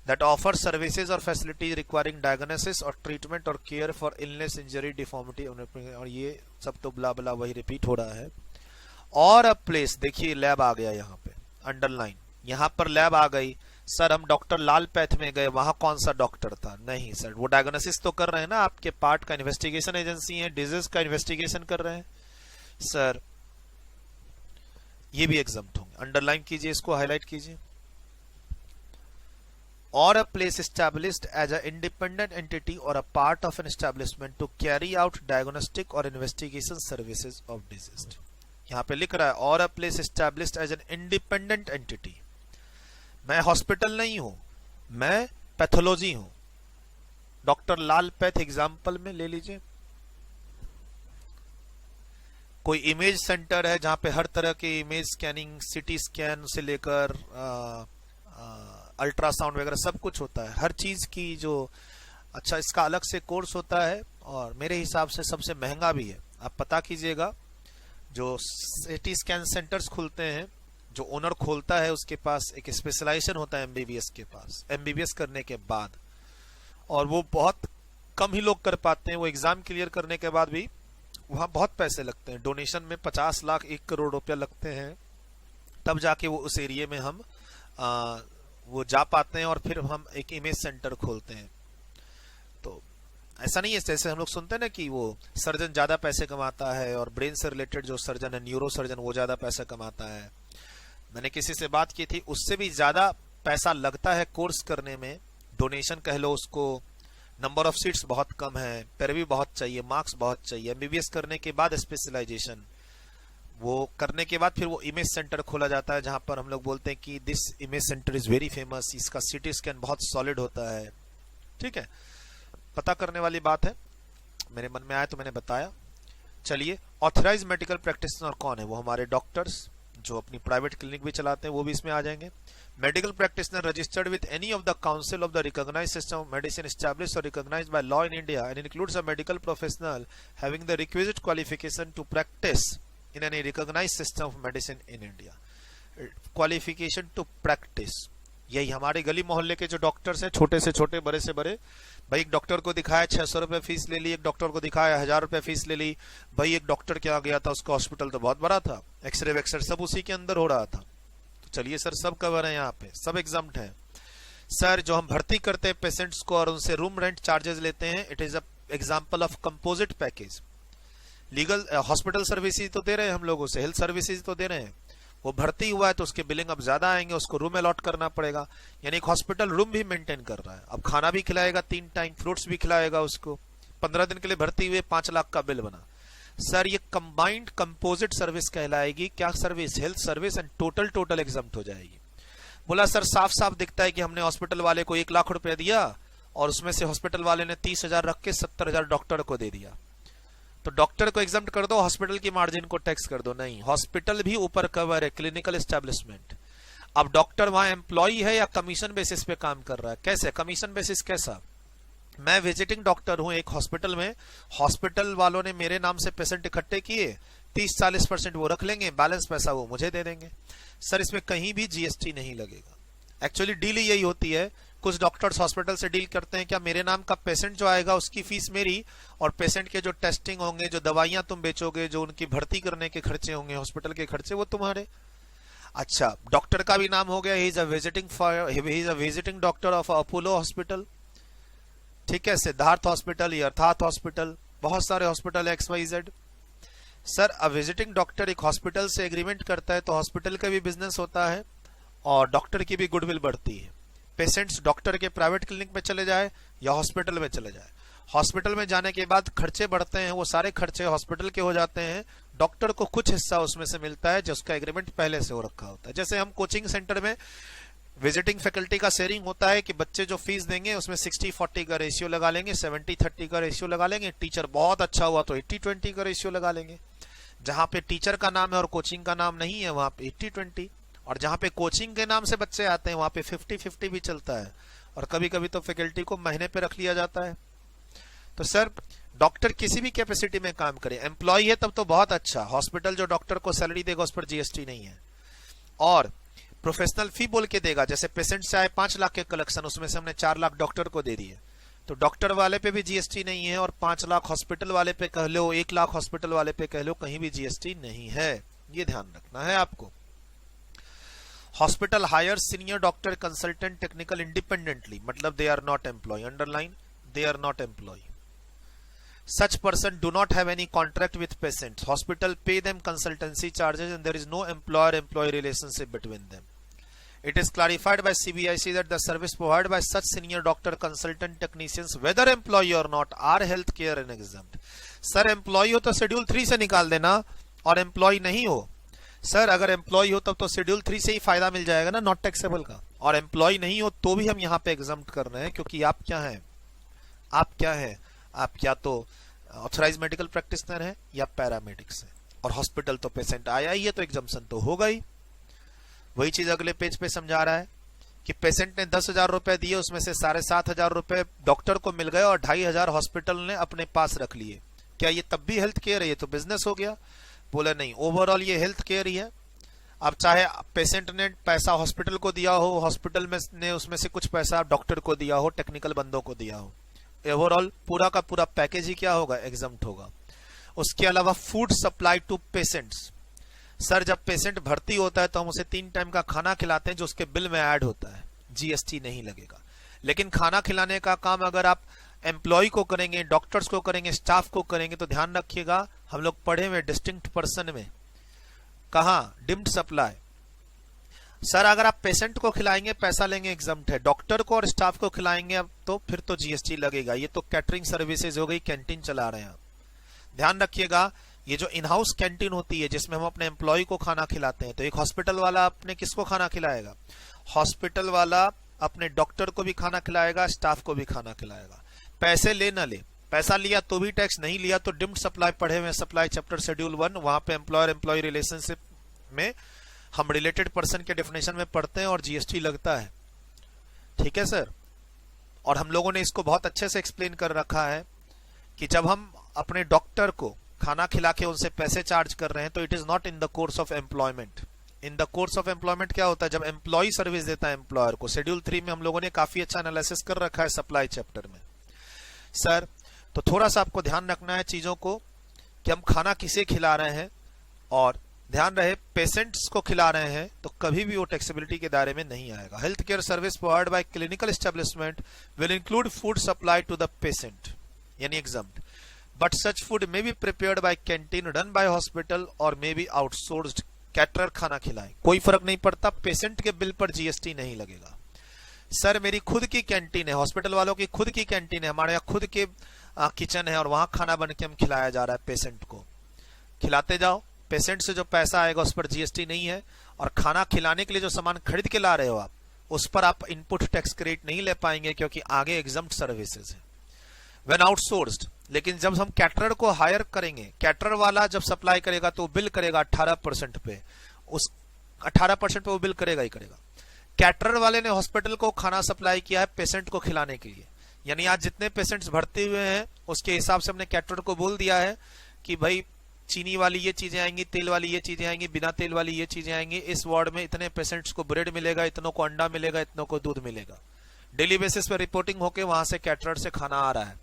that offer services or facilities requiring diagnosis or treatment or care for illness, injury, deformity, और ये सब तो ब्ला ब्ला वही रिपीट हो रहा है। और अब प्लेस, देखिए लैब आ गया यहाँ पे अंडरलाइन, यहाँ पर लैब आ गई। सर हम डॉक्टर लाल पैथ में गए, वहां कौन सा डॉक्टर था, नहीं सर वो डायग्नोसिस तो कर रहे हैं ना, आपके पार्ट का इन्वेस्टिगेशन एजेंसी है, डिजीज का इन्वेस्टिगेशन कर रहे हैं सर, ये भी एग्जम्प्ट होंगे। अंडरलाइन कीजिए इसको, हाईलाइट कीजिए। or a place established as an independent entity or a part of an establishment to carry out diagnostic or investigation services of disease। यहाँ पे लिख रहा है or a place established as an independent entity। मैं hospital नहीं हूं, मैं pathology हूं। डॉक्टर लाल पैथ एग्जाम्पल में ले लीजिए, कोई इमेज सेंटर है जहां पे हर तरह के इमेज स्कैनिंग, सिटी स्कैन से लेकर अल्ट्रासाउंड वगैरह सब कुछ होता है, हर चीज की जो, अच्छा इसका अलग से कोर्स होता है और मेरे हिसाब से सबसे महंगा भी है। आप पता कीजिएगा, जो सिटी स्कैन सेंटर्स खुलते हैं, जो ओनर खोलता है उसके पास एक स्पेशलाइजेशन होता है एमबीबीएस के पास, एमबीबीएस करने के बाद, और वो बहुत कम ही लोग कर पाते हैं। वो एग्जाम क्लियर करने के बाद भी वहां बहुत पैसे लगते हैं, डोनेशन में 50 लाख 1 करोड़ रुपया लगते हैं, तब जाके वो उस एरिया में हम वो जा पाते हैं और फिर हम एक इमेज सेंटर खोलते हैं। तो ऐसा नहीं है जैसे हम लोग सुनते हैं ना कि वो सर्जन ज्यादा पैसे कमाता है और ब्रेन से रिलेटेड जो सर्जन है, न्यूरो सर्जन, वो ज्यादा पैसा कमाता है। मैंने किसी से बात की थी, उससे भी ज्यादा पैसा लगता है कोर्स करने में, डोनेशन कह लो उसको, नंबर ऑफ सीट्स बहुत कम है, पैरवी बहुत चाहिए, मार्क्स बहुत चाहिए। एमबीबीएस करने के बाद स्पेशलाइजेशन, वो करने के बाद फिर वो इमेज सेंटर खोला जाता है, जहां पर हम लोग बोलते हैं कि this image centre is very famous, इसका सीटी स्कैन बहुत सॉलिड होता है। ठीक है, पता करने वाली बात है, मेरे मन में आया तो मैंने बताया। चलिए, ऑथराइज्ड मेडिकल प्रैक्टिशनर कौन है, वो हमारे डॉक्टर्स जो अपनी प्राइवेट क्लिनिक भी चलाते हैं, वो भी इसमें आ जाएंगे। Medical practitioner registered with any of the council of the recognised system of medicine established और recognised by law in India and includes a medical professional having the requisite qualification to practise in any recognized system of medicine in India। qualification to practice, यही हमारे गली मोहल्ले के जो doctors हैं, छोटे से छोटे, बड़े से बड़े, भाई एक डॉक्टर को दिखाया 600 रुपए फीस ले ली, एक डॉक्टर को दिखाया 1000 रुपए फीस ले ली। भाई एक डॉक्टर क्या गया था, उसका हॉस्पिटल तो बहुत बड़ा था, एक्सरे वैक्सरे सब उसी के अंदर हो रहा था। तो चलिए सर, सब कवर है यहाँ पे, सब एग्जाम्प्ट है। सर जो हम भर्ती करते हैं पेशेंट्स को और उनसे रूम रेंट चार्जेस लेते हैं, it is a example of composite package. Legal hospital services तो दे रहे हैं हम लोगों से, हेल्थ सर्विसेज तो दे रहे हैं, वो भर्ती हुआ है तो उसके बिलिंग अब ज्यादा आएंगे, उसको रूम अलॉट करना पड़ेगा। यानी एक हॉस्पिटल रूम भी मेंटेन कर रहा है, अब खाना भी खिलाएगा 3 टाइम, फ्रूट्स भी खिलाएगा उसको। 15 दिन के लिए भर्ती हुए, 5 लाख का बिल बना। सर ये कंबाइंड कंपोजिट सर्विस कहलाएगी। क्या service? Health service and total exempt हो जाएगी। बोला सर साफ साफ दिखता है कि हमने हॉस्पिटल वाले को 1 लाख रुपया दिया और उसमें से हॉस्पिटल वाले ने 30,000 रख के 70,000 डॉक्टर को दे दिया, तो डॉक्टर को एग्जाम्प्ट कर दो, हॉस्पिटल की मार्जिन को टैक्स कर दो। नहीं, हॉस्पिटल भी ऊपर कवर है, क्लिनिकल एस्टेब्लिशमेंट। अब डॉक्टर वहां एम्प्लॉई है या कमीशन बेसिस पे काम कर रहा है? कैसे कमीशन बेसिस? कैसा? मैं विजिटिंग डॉक्टर हूं एक हॉस्पिटल में, हॉस्पिटल वालों ने मेरे नाम से पेशेंट इकट्ठे किए, 30-40% वो रख लेंगे, बैलेंस पैसा वो मुझे दे देंगे। सर इसमें कहीं भी जीएसटी नहीं लगेगा। एक्चुअली डील यही होती है, कुछ डॉक्टर्स हॉस्पिटल से डील करते हैं, क्या मेरे नाम का पेशेंट जो आएगा उसकी फीस मेरी, और पेशेंट के जो टेस्टिंग होंगे, जो दवाइयां तुम बेचोगे, जो उनकी भर्ती करने के खर्चे होंगे, हॉस्पिटल के खर्चे, वो तुम्हारे। अच्छा, डॉक्टर का भी नाम हो गया, he is a visiting doctor of Apollo hospital, ठीक है, सिद्धार्थ हॉस्पिटल, यथार्थ हॉस्पिटल, बहुत सारे हॉस्पिटल XYZ। सर अब विजिटिंग डॉक्टर एक हॉस्पिटल से एग्रीमेंट करता है तो हॉस्पिटल का भी बिजनेस होता है और डॉक्टर की भी गुडविल बढ़ती है। पेशेंट्स डॉक्टर के प्राइवेट क्लिनिक में चले जाए या हॉस्पिटल में चले जाए, हॉस्पिटल में जाने के बाद खर्चे बढ़ते हैं, वो सारे खर्चे हॉस्पिटल के हो जाते हैं, डॉक्टर को कुछ हिस्सा उसमें से मिलता है जिसका एग्रीमेंट पहले से हो रखा होता है। जैसे हम कोचिंग सेंटर में विजिटिंग फैकल्टी का शेयरिंग होता है कि बच्चे जो फीस देंगे उसमें 60-40 का रेशियो लगा लेंगे, 70-30 का रेशियो लगा लेंगे, टीचर बहुत अच्छा हुआ तो 80-20 का रेशियो लगा लेंगे। जहां पे टीचर का नाम है और कोचिंग का नाम नहीं है वहां पे 80-20, और जहां पे कोचिंग के नाम से बच्चे आते हैं वहां पे 50-50 भी चलता है, और कभी कभी तो फैकल्टी को महीने पे रख लिया जाता है। तो सर डॉक्टर किसी भी कैपेसिटी में काम करे, एम्प्लॉय है तब तो बहुत अच्छा, हॉस्पिटल जो डॉक्टर को सैलरी देगा उस पर जीएसटी नहीं है, और प्रोफेशनल फी बोल के देगा। जैसे पेशेंट से आए 5 लाख के कलेक्शन, उसमें से हमने 4 लाख डॉक्टर को दे दिए, तो डॉक्टर वाले पे भी जीएसटी नहीं है, और 5 लाख हॉस्पिटल वाले पे कह लो, 1 लाख हॉस्पिटल वाले पे कह लो, कहीं भी जीएसटी नहीं है, ये ध्यान रखना है आपको। Hospital hire senior doctor consultant technical independently, मतलब they are not employ, underline, they are not employ. Such person do not have any contract with patients. Hospital pay them consultancy charges and there is no employer-employee relationship between them. It is clarified by CBIC that the service provided by such senior doctor, consultant, technicians, whether employee or not, are healthcare and exempt. Sir, employee हो तो schedule 3 से निकाल देना, और employ नहीं हो, sir अगर employ हो तब तो शेड्यूल 3 से ही फायदा मिल जाएगा ना नॉट टैक्सेबल का, और एम्प्लॉय नहीं हो तो भी हम यहाँ पे एग्जम्प्ट कर रहे हैं, क्योंकि आप क्या हैं, आप क्या हैं, आप क्या तो ऑथराइज मेडिकल प्रैक्टिशनर है या पैरामेडिक्स है, और हॉस्पिटल तो पेशेंट आया ही है तो एग्जाम्पशन तो होगा ही। वही चीज अगले पेज पे समझा रहा है कि पेशेंट ने 10,000 रुपए दिए, उसमें से 7,500 रुपए डॉक्टर को मिल गए और 2,500 हॉस्पिटल ने अपने पास रख लिए। क्या ये तब भी हेल्थ केयर है? ये तो बिजनेस हो गया। बोला नहीं, ओवरऑल ये हेल्थ केयर ही है। अब चाहे पेशेंट ने पैसा हॉस्पिटल को दिया हो, हॉस्पिटल में ने उसमें से कुछ पैसा डॉक्टर को दिया हो, टेक्निकल बंदों को दिया हो, ओवरऑल पूरा का पूरा पैकेज ही क्या होगा, एग्जम्प्ट होगा। उसके अलावा food supply to patients, sir जब पेशेंट भर्ती होता है तो हम उसे 3 टाइम का खाना खिलाते हैं जो उसके बिल में ऐड होता है, जीएसटी नहीं लगेगा। लेकिन खाना खिलाने का काम अगर आप एम्प्लॉय को करेंगे, डॉक्टर्स को करेंगे, स्टाफ को करेंगे, तो ध्यान रखिएगा, हम लोग पढ़े हुए डिस्टिंक्ट पर्सन में, कहा डिम्ड सप्लाई। सर अगर आप पेशेंट को खिलाएंगे पैसा लेंगे, एग्जम्प्ट है, डॉक्टर को और स्टाफ को खिलाएंगे अब तो फिर तो जीएसटी लगेगा। ये तो कैटरिंग सर्विसेज हो गई, कैंटीन चला रहे हैं आप। ध्यान रखिएगा, ये जो इन हाउस कैंटीन होती है जिसमें हम अपने एम्प्लॉय को खाना खिलाते हैं, तो एक हॉस्पिटल वाला अपने किसको खाना खिलाएगा, हॉस्पिटल वाला अपने डॉक्टर को भी खाना खिलाएगा, स्टाफ को भी खाना खिलाएगा। पैसे ले ना ले, पैसा लिया तो भी टैक्स, नहीं लिया तो डिम्ड सप्लाई पढ़े हुए, सप्लाई चैप्टर शेड्यूल 1, वहां पे एम्प्लॉयर एम्प्लॉय रिलेशनशिप में हम रिलेटेड पर्सन के डेफिनेशन में पढ़ते हैं और जीएसटी लगता है। ठीक है सर, और हम लोगों ने इसको बहुत अच्छे से एक्सप्लेन कर रखा है कि जब हम अपने डॉक्टर को खाना खिला के उनसे पैसे चार्ज कर रहे हैं तो it is not in the course of employment. In the course of employment क्या होता है, जब एम्प्लॉय सर्विस देता है एम्प्लॉयर को, शेड्यूल 3 में हम लोगों ने काफी अच्छा एनालिसिस कर रखा है सप्लाई चैप्टर में। सर तो थोड़ा सा आपको ध्यान रखना है चीजों को कि हम खाना किसे खिला रहे हैं, और ध्यान रहे पेशेंट्स को खिला रहे हैं तो कभी भी वो टैक्सेबिलिटी के दायरे में नहीं आएगा। Health care service provide by clinical establishment will include food supply to the patient, यानी exempt, but such food may be prepared by canteen run by hospital और मे बी आउटसोर्स्ड, कैटरर खाना खिलाए, कोई फर्क नहीं पड़ता, पेशेंट के bill पर जीएसटी नहीं लगेगा। सर मेरी खुद की कैंटीन है, हॉस्पिटल वालों की खुद की कैंटीन है, हमारे यहाँ खुद के किचन है और वहां खाना बन के हम खिलाया जा रहा है पेशेंट को, खिलाते जाओ, पेशेंट से जो पैसा आएगा उस पर जीएसटी नहीं है, और खाना खिलाने के लिए जो सामान खरीद के ला रहे हो आप उस पर आप इनपुट टैक्स क्रेडिट नहीं ले पाएंगे क्योंकि आगे एग्जम्प्ट सर्विसेज है। व्हेन आउटसोर्स्ड, लेकिन जब हम कैटरर को हायर करेंगे, कैटरर वाला जब सप्लाई करेगा तो बिल करेगा 18% पे, उस 18% पे वो बिल करेगा ही करेगा। कैटरर वाले ने हॉस्पिटल को खाना सप्लाई किया है पेशेंट को खिलाने के लिए, यानी आज जितने पेशेंट्स भर्ती हुए हैं उसके हिसाब से हमने कैटरर को बोल दिया है कि भाई चीनी वाली ये चीजें आएंगी, तेल वाली ये चीजें आएंगी, बिना तेल वाली ये चीजें आएंगी, इस वार्ड में इतने पेशेंट्स को ब्रेड मिलेगा, इतनों को अंडा मिलेगा, इतनों को दूध मिलेगा। डेली बेसिस पे रिपोर्टिंग होके वहां से कैटरर से खाना आ रहा है।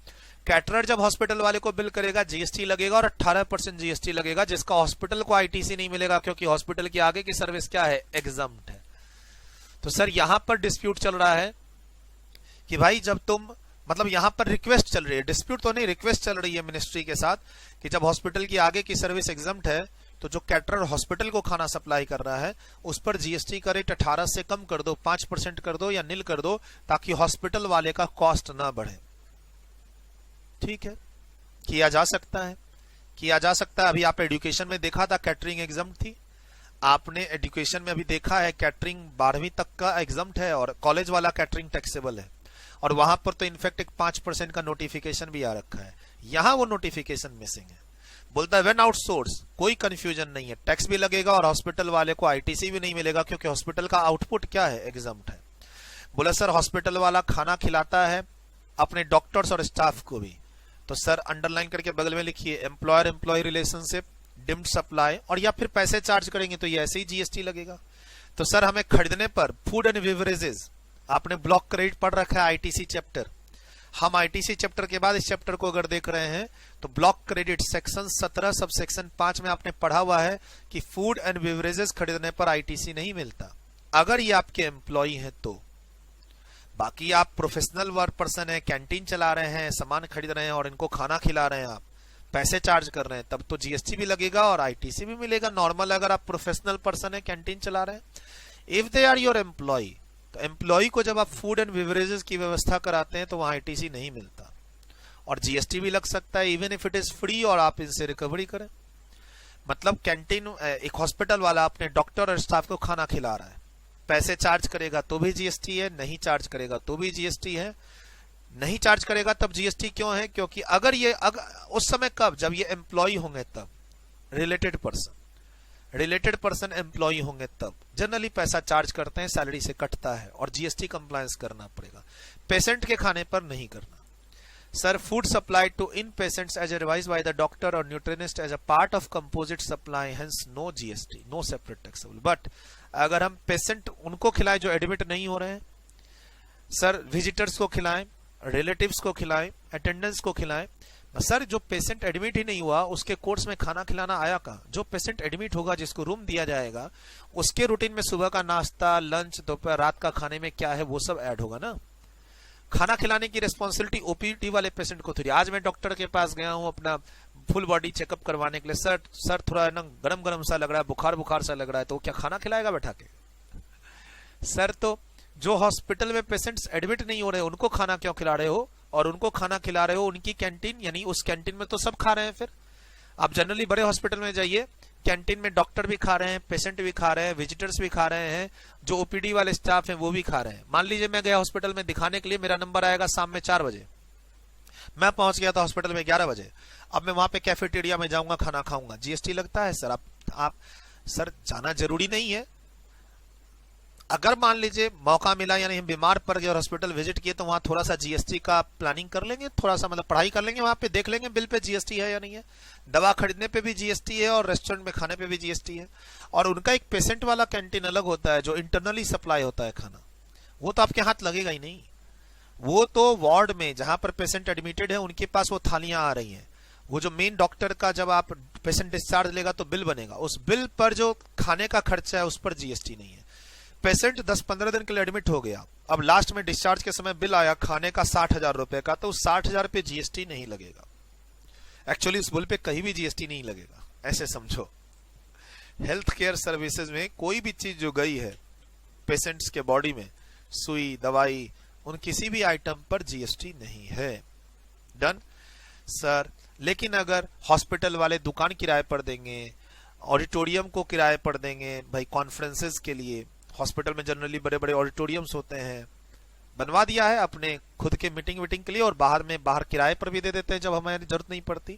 कैटरर जब हॉस्पिटल वाले को बिल करेगा जीएसटी लगेगा और 18% जीएसटी लगेगा, जिसका हॉस्पिटल को आईटीसी नहीं मिलेगा क्योंकि हॉस्पिटल की आगे की सर्विस क्या है, एग्जम्प्ट है। तो सर यहां पर डिस्प्यूट चल रहा है कि भाई जब तुम मतलब यहां पर रिक्वेस्ट चल रही है, डिस्प्यूट तो नहीं, रिक्वेस्ट चल रही है मिनिस्ट्री के साथ कि जब हॉस्पिटल की आगे की सर्विस एग्जम्प्ट है तो जो कैटरर हॉस्पिटल को खाना सप्लाई कर रहा है उस पर जीएसटी का रेट 18 से कम कर दो, 5% कर दो या नील कर दो, ताकि हॉस्पिटल वाले का कॉस्ट ना बढ़े। ठीक है, किया जा सकता है, किया जा सकता है। अभी आप एजुकेशन में देखा था कैटरिंग एग्जम्प्ट थी, आपने एजुकेशन में अभी देखा है कैटरिंग 12वीं तक का एग्जम्प्ट है और कॉलेज वाला कैटरिंग टैक्सेबल है, और वहां पर तो इनफैक्ट एक 5% का नोटिफिकेशन भी आ रखा है। यहां वो नोटिफिकेशन मिसिंग है। बोलता है व्हेन आउटसोर्स, कोई कंफ्यूजन नहीं है, टैक्स भी लगेगा और हॉस्पिटल वाले को आईटीसी भी नहीं मिलेगा क्योंकि हॉस्पिटल का आउटपुट क्या है, एग्जम्प्ट है। बोला सर हॉस्पिटल वाला खाना खिलाता है अपने डॉक्टर्स और स्टाफ को भी, तो सर अंडरलाइन करके बगल में लिखिए employer employee relationship, deemed supply, और या फिर पैसे चार्ज करेंगे तो ये ऐसे ही जीएसटी लगेगा। तो सर हमें खरीदने पर फूड एंड बेवरेजेस, आपने ब्लॉक क्रेडिट पढ़ रखा है आईटीसी चैप्टर, हम आईटीसी चैप्टर के बाद इस चैप्टर को अगर देख रहे हैं तो block credit section 17 sub section 5 में आपने पढ़ा हुआ है कि फूड एंड बेवरेजेस खरीदने पर आईटीसी नहीं मिलता अगर ये आपके एम्प्लॉय हैं तो। बाकी आप प्रोफेशनल वर्क पर्सन है, कैंटीन चला रहे हैं, सामान खरीद रहे हैं और इनको खाना खिला रहे हैं, आप पैसे चार्ज कर रहे हैं, तब तो जीएसटी भी लगेगा और आईटीसी भी मिलेगा। नॉर्मल अगर आप प्रोफेशनल पर्सन है, कैंटीन चला रहे हैं, if they are your employee, तो एम्प्लॉय को जब आप फूड एंड बेवरेजेस की व्यवस्था कराते हैं तो वहां आईटीसी नहीं मिलता और जीएसटी भी लग सकता है even if it is free और आप इनसे रिकवरी करें। मतलब कैंटीन एक हॉस्पिटल वाला अपने डॉक्टर और स्टाफ को खाना खिला रहा है, पैसे चार्ज करेगा तो भी जीएसटी है, नहीं चार्ज करेगा तो भी जीएसटी है। नहीं चार्ज करेगा तब जीएसटी क्यों है, क्योंकि उस समय कब, जब ये एम्प्लॉय होंगे तब, रिलेटेड पर्सन एम्प्लॉय होंगे तब जनरली पैसा चार्ज करते हैं, सैलरी से कटता है और जीएसटी कंप्लायंस करना पड़ेगा, पेशेंट के खाने पर नहीं करना। Sir food supply to in patients as advise by the doctor और nutritionist as a part of composite supply, hence no GST, no separate taxable. But अगर हम पेशेंट उनको खिलाएं जो एडमिट नहीं हो रहे हैं, सर विजिटर्स को खिलाएं, रिलेटिव्स को खिलाएं, अटेंडेंस को खिलाएं। सर जो पेशेंट एडमिट ही नहीं हुआ उसके कोर्स में खाना खिलाना आया कहाँ? जो पेशेंट एडमिट होगा जिसको रूम दिया जाएगा उसके रूटीन में सुबह का नाश्ता, लंच, दोपहर, रात का खाने में क्या है वो सब ऐड होगा ना। खाना खिलाने की रिस्पॉन्सिबिलिटी ओपीडी वाले पेशेंट को थोड़ी। आज मैं डॉक्टर के पास गया हूं अपना फुल बॉडी चेकअप करवाने के लिए, सर थोड़ा ना गरम गरम सा लग रहा है, बुखार सा लग रहा है, तो क्या खाना खिलाएगा बैठा के? सर तो जो हॉस्पिटल में पेशेंट्स एडमिट नहीं हो रहे उनको खाना क्यों खिला रहे हो, और उनको खाना खिला रहे हो उनकी कैंटीन, यानी उस कैंटीन में तो सब खा रहे हैं। फिर आप जनरली बड़े हॉस्पिटल में जाइए, कैंटीन में डॉक्टर भी खा रहे हैं, पेशेंट भी खा रहे हैं, विजिटर्स भी खा रहे हैं, जो ओपीडी वाले स्टाफ हैं वो भी खा रहे हैं। मान लीजिए मैं गया हॉस्पिटल में दिखाने के लिए, मेरा नंबर आएगा शाम में 4 बजे, मैं पहुंच गया था हॉस्पिटल में 11 बजे, अब मैं वहां पे कैफेटेरिया में जाऊंगा, खाना खाऊंगा, जीएसटी लगता है सर? आप सर जाना जरूरी नहीं है। अगर मान लीजिए मौका मिला यानी हम बीमार पड़ गए और हॉस्पिटल विजिट किए तो वहां थोड़ा सा जीएसटी का प्लानिंग कर लेंगे, थोड़ा सा मतलब पढ़ाई कर लेंगे, वहां पे देख लेंगे बिल पे जीएसटी है या नहीं है। दवा खरीदने पे भी जीएसटी है और रेस्टोरेंट में खाने पे भी जीएसटी है। और उनका एक पेशेंट वाला कैंटीन अलग होता है जो इंटरनली सप्लाई होता है खाना, वो तो आपके हाथ लगेगा ही नहीं। वो तो वार्ड में जहां पर पेशेंट एडमिटेड है उनके पास वो थालियां आ रही हैं, वो जो मेन डॉक्टर का जब आप पेशेंट डिस्चार्ज लेगा तो बिल बनेगा, उस बिल पर जो खाने का खर्चा है उस पर जीएसटी नहीं है। पेशेंट 10-15 दिन के लिए एडमिट हो गया, अब लास्ट में डिस्चार्ज के समय बिल आया खाने का 60,000 रुपए का, तो उस 60,000 पे जीएसटी नहीं लगेगा। एक्चुअली उस बिल पे कहीं भी जीएसटी नहीं लगेगा, ऐसे समझो। हेल्थ केयर सर्विसेज में कोई भी चीज जो गई है पेशेंट्स के बॉडी में, सुई, दवाई, उन किसी भी आइटम पर जीएसटी नहीं है। Done sir. लेकिन अगर हॉस्पिटल वाले दुकान किराए पर देंगे, ऑडिटोरियम को किराए पर देंगे, भाई कॉन्फ्रेंसेस के लिए, हॉस्पिटल में जनरली बड़े बड़े ऑडिटोरियम्स होते हैं, बनवा दिया है अपने खुद के मीटिंग के लिए, और बाहर किराए पर भी दे देते हैं जब हमारी जरूरत नहीं पड़ती।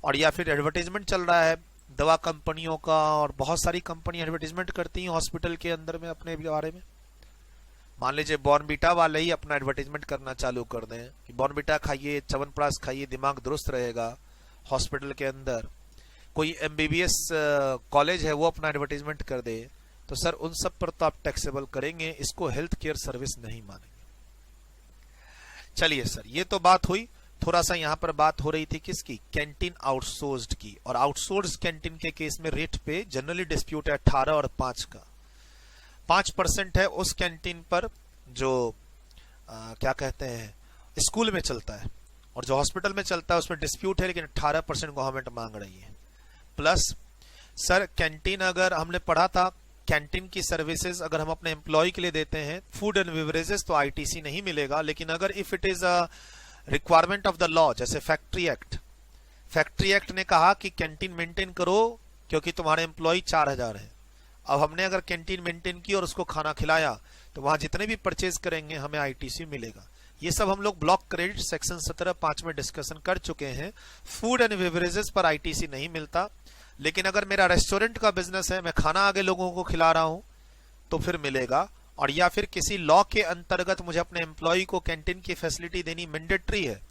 और या फिर एडवर्टाइजमेंट चल रहा है दवा कंपनियों का, और बहुत सारी कंपनी एडवर्टीजमेंट करती हैं हॉस्पिटल के अंदर में अपने बारे में। मान लीजिए बॉर्नविटा वाले ही अपना एडवर्टीजमेंट करना चालू कर दें कि बॉर्नविटा खाइए, च्यवनप्राश खाइए, दिमाग दुरुस्त रहेगा। हॉस्पिटल के अंदर कोई एमबीबीएस कॉलेज है वो अपना एडवर्टीजमेंट कर दे, तो सर उन सब पर तो आप टैक्सेबल करेंगे, इसको हेल्थ केयर सर्विस नहीं मानेंगे। चलिए सर, ये तो बात हुई। थोड़ा सा यहाँ पर बात हो रही थी किसकी, कैंटीन आउटसोर्स्ड की। और आउटसोर्स कैंटीन के केस में रेट पे जनरली डिस्प्यूट है 18 और 5 का। 5% है उस कैंटीन पर जो क्या कहते हैं स्कूल में चलता है, और जो हॉस्पिटल में चलता है उसमें डिस्प्यूट है, लेकिन 18% गवर्नमेंट मांग रही है। प्लस सर कैंटीन, अगर हमने पढ़ा था कैंटीन की सर्विसेज अगर हम अपने एम्प्लॉय के लिए देते हैं, फूड एंड बेवरेजेस, तो आईटीसी नहीं मिलेगा। लेकिन अगर if it is a requirement of the law, जैसे फैक्ट्री एक्ट ने कहा कि कैंटीन मेंटेन करो क्योंकि तुम्हारे एम्प्लॉय 4000 है। अब हमने अगर कैंटीन मेंटेन की और उसको खाना खिलाया, तो वहां जितने भी परचेज करेंगे हमें आईटीसी मिलेगा। ये सब हम लोग ब्लॉक क्रेडिट सेक्शन 17(5) में डिस्कशन कर चुके हैं। फूड एंड बेवरेजेस पर आईटीसी नहीं मिलता, लेकिन अगर मेरा रेस्टोरेंट का बिजनेस है, मैं खाना आगे लोगों को खिला रहा हूं, तो फिर मिलेगा। और या फिर किसी लॉ के अंतर्गत मुझे अपने एम्प्लॉय को कैंटीन की फैसिलिटी देनी मैंडेटरी है,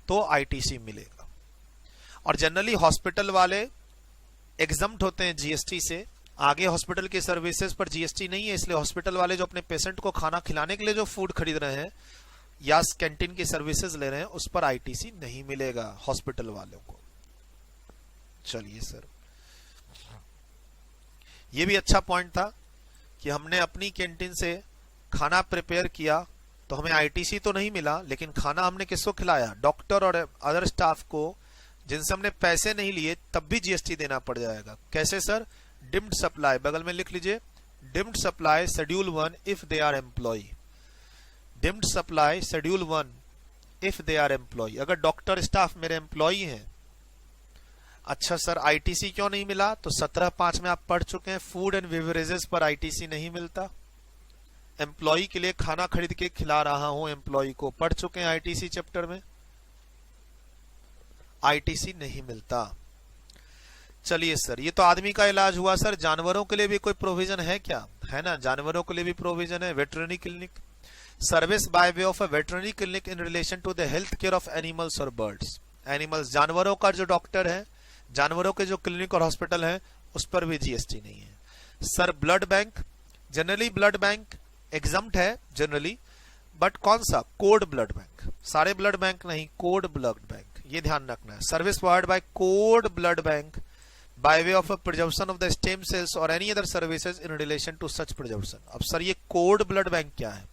तो आईटीसी मिलेगा। और जनरली हॉस्पिटल वाले एग्जम्प्ट होते हैं जीएसटी से। आगे हॉस्पिटल की सर्विसेज पर जीएसटी नहीं है, इसलिए हॉस्पिटल वाले जो अपने पेशेंट को खाना खिलाने के लिए जो फूड खरीद रहे हैं या कैंटीन की सर्विसेज ले रहे हैं, उस पर आईटीसी नहीं मिलेगा हॉस्पिटल वालों को। चलिए सर, ये भी अच्छा पॉइंट था कि हमने अपनी कैंटीन से खाना प्रिपेयर किया, तो हमें आईटीसी तो नहीं मिला, लेकिन खाना हमने किसको खिलाया, डॉक्टर और अदर स्टाफ को, जिनसे हमने पैसे नहीं लिए, तब भी जीएसटी देना पड़ जाएगा। कैसे सर, डिम्ड सप्लाई, बगल में लिख लीजिए, deemed supply schedule 1 if they are employee. Deemed supply schedule 1 if they are employee, अगर डॉक्टर स्टाफ मेरे एम्प्लॉय हैं। अच्छा सर, आईटीसी क्यों नहीं मिला, तो 17(5) में आप पढ़ चुके हैं, फूड एंड बेवरेजेस पर आईटीसी नहीं मिलता। एम्प्लॉय के लिए खाना खरीद के खिला रहा हूं एम्प्लॉय को, पढ़ चुके हैं आईटीसी चैप्टर में, आईटीसी नहीं मिलता। चलिए सर, ये तो आदमी का इलाज हुआ। सर जानवरों के लिए भी कोई प्रोविजन है क्या, है ना, जानवरों के लिए भी प्रोविजन है। Veterinary clinic, service by way of a veterinary clinic in relation to the health care of animals और बर्ड्स। एनिमल्स, जानवरों का जो डॉक्टर है, जानवरों के जो क्लिनिक और हॉस्पिटल है, उस पर भी जीएसटी नहीं है। Sir blood bank, generally blood bank exempt है जनरली, बट कौन सा, कोड ब्लड बैंक, सारे ब्लड बैंक नहीं, कोड ब्लड बैंक, ये ध्यान रखना है। Service provide by cord blood bank by way of a preservation of the stem cells और any other services in relation to such preservation. अब sir ये cord blood bank क्या है,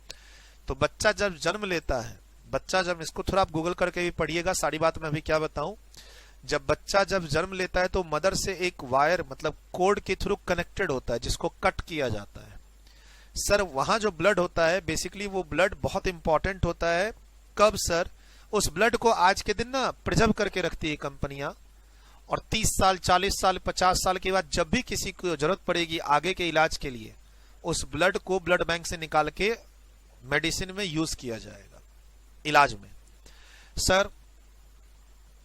तो बच्चा जब जन्म लेता है, बच्चा जब, इसको थोड़ा आप गूगल करके भी पढ़िएगा, सारी बात मैं अभी क्या बताऊं। जब बच्चा जब जन्म लेता है तो मदर से एक वायर, मतलब कोड के थ्रू कनेक्टेड होता है, जिसको कट किया जाता है। सर वहां जो ब्लड होता है, बेसिकली वो ब्लड बहुत इंपॉर्टेंट होता है। कब सर, उस ब्लड को आज के दिन ना प्रिजर्व करके रखती है कंपनियां, और 30 साल 40 साल 50 साल के बाद जब भी किसी को जरूरत पड़ेगी आगे के इलाज के लिए, उस ब्लड को ब्लड बैंक से निकाल के मेडिसिन में यूज किया जाएगा, इलाज में। सर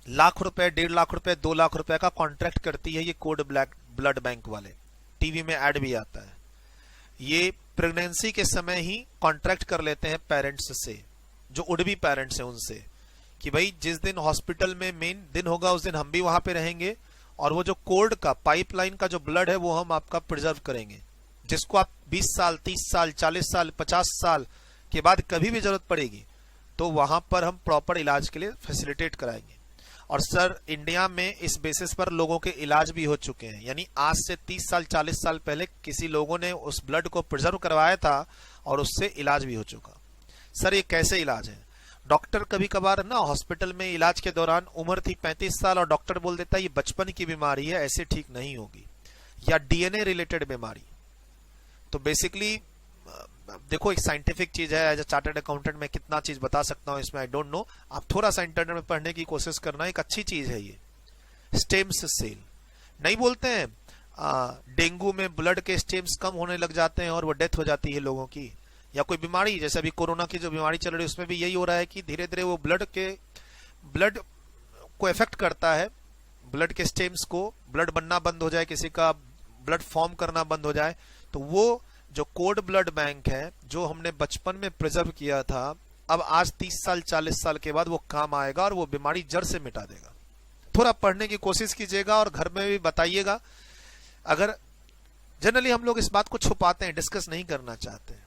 लाख रुपए, 1.5 लाख रुपए, 2 लाख रुपए का कॉन्ट्रैक्ट करती है ये कोड ब्लड बैंक वाले, टीवी में ऐड भी आता है। ये प्रेगनेंसी के समय ही कॉन्ट्रैक्ट कर लेते हैं पेरेंट्स से, जो उड बी पेरेंट्स हैं उनसे, कि भाई जिस दिन हॉस्पिटल में मेन दिन होगा उस दिन हम भी वहां पे रहेंगे, और वो जो कोड का पाइपलाइन का जो ब्लड है वो हम आपका प्रिजर्व करेंगे, जिसको आप 20 साल 30 साल 40 साल 50 साल के बाद कभी भी जरूरत पड़ेगी तो वहां पर हम प्रॉपर इलाज के लिए फैसिलिटेट कराएंगे। और सर इंडिया में इस बेसिस पर लोगों के इलाज भी हो चुके हैं, यानी आज से 30 साल 40 साल पहले किसी लोगों ने उस ब्लड को प्रिजर्व करवाया था और उससे इलाज भी हो चुका। सर ये कैसे इलाज है, डॉक्टर कभी कभार ना हॉस्पिटल में इलाज के दौरान, उम्र थी 35 साल और डॉक्टर बोल देता है ये बचपन की बीमारी है, ऐसे ठीक नहीं होगी, या डीएनए रिलेटेड बीमारी। तो बेसिकली देखो एक साइंटिफिक चीज है, एज ए चार्टर्ड अकाउंटेंट मैं कितना चीज बता सकता हूं इसमें आई डोंट नो, आप थोड़ा सा इंटरनेट में पढ़ने की कोशिश करना, एक अच्छी चीज है ये। स्टेम्स सेल नहीं बोलते हैं, डेंगू में ब्लड के स्टेम्स कम होने लग जाते हैं और वो डेथ हो जाती है लोगों की, या कोई बीमारी जैसे अभी कोरोना की जो बीमारी चल रही है उसमें भी यही हो रहा है कि धीरे धीरे वो ब्लड को इफेक्ट करता है, ब्लड के स्टेम्स को ब्लड बनना बंद हो जाए, किसी का ब्लड फॉर्म करना बंद हो जाए, तो वो जो कोड ब्लड बैंक है जो हमने बचपन में प्रिजर्व किया था, अब आज 30 साल 40 साल के बाद वो काम आएगा और वो बीमारी जड़ से मिटा देगा। थोड़ा पढ़ने की कोशिश कीजिएगा और घर में भी बताइएगा। अगर जनरली हम लोग इस बात को छुपाते हैं, डिस्कस नहीं करना चाहते हैं।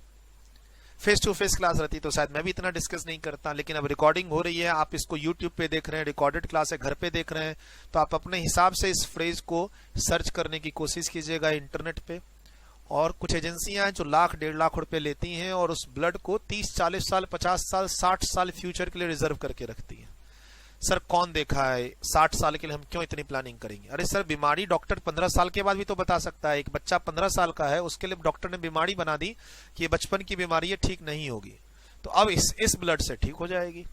फेस टू फेस क्लास रहती तो शायद मैं भी इतना डिस्कस नहीं करता, लेकिन अब रिकॉर्डिंग हो रही है, आप इसको यूट्यूब पे देख रहे हैं, रिकॉर्डेड क्लास है, घर पे देख रहे हैं, तो आप अपने हिसाब से इस फ्रेज को सर्च करने की कोशिश कीजिएगा इंटरनेट पे। और कुछ एजेंसियां हैं जो लाख 1.5 लाख रुपए लेती हैं और उस ब्लड को 30 40 साल 50 साल 60 साल फ्यूचर के लिए रिजर्व करके रखती है। सर कौन देखा है 60 साल के लिए हम क्यों इतनी प्लानिंग करेंगे? अरे सर बीमारी डॉक्टर 15 साल के बाद भी तो बता सकता है। एक बच्चा 15 साल का है, उसके लिए डॉक्टर ने बीमारी बना दी कि ये बचपन की बीमारी है, ठीक नहीं होगी, तो अब इस ब्लड से ठीक हो जाएगी।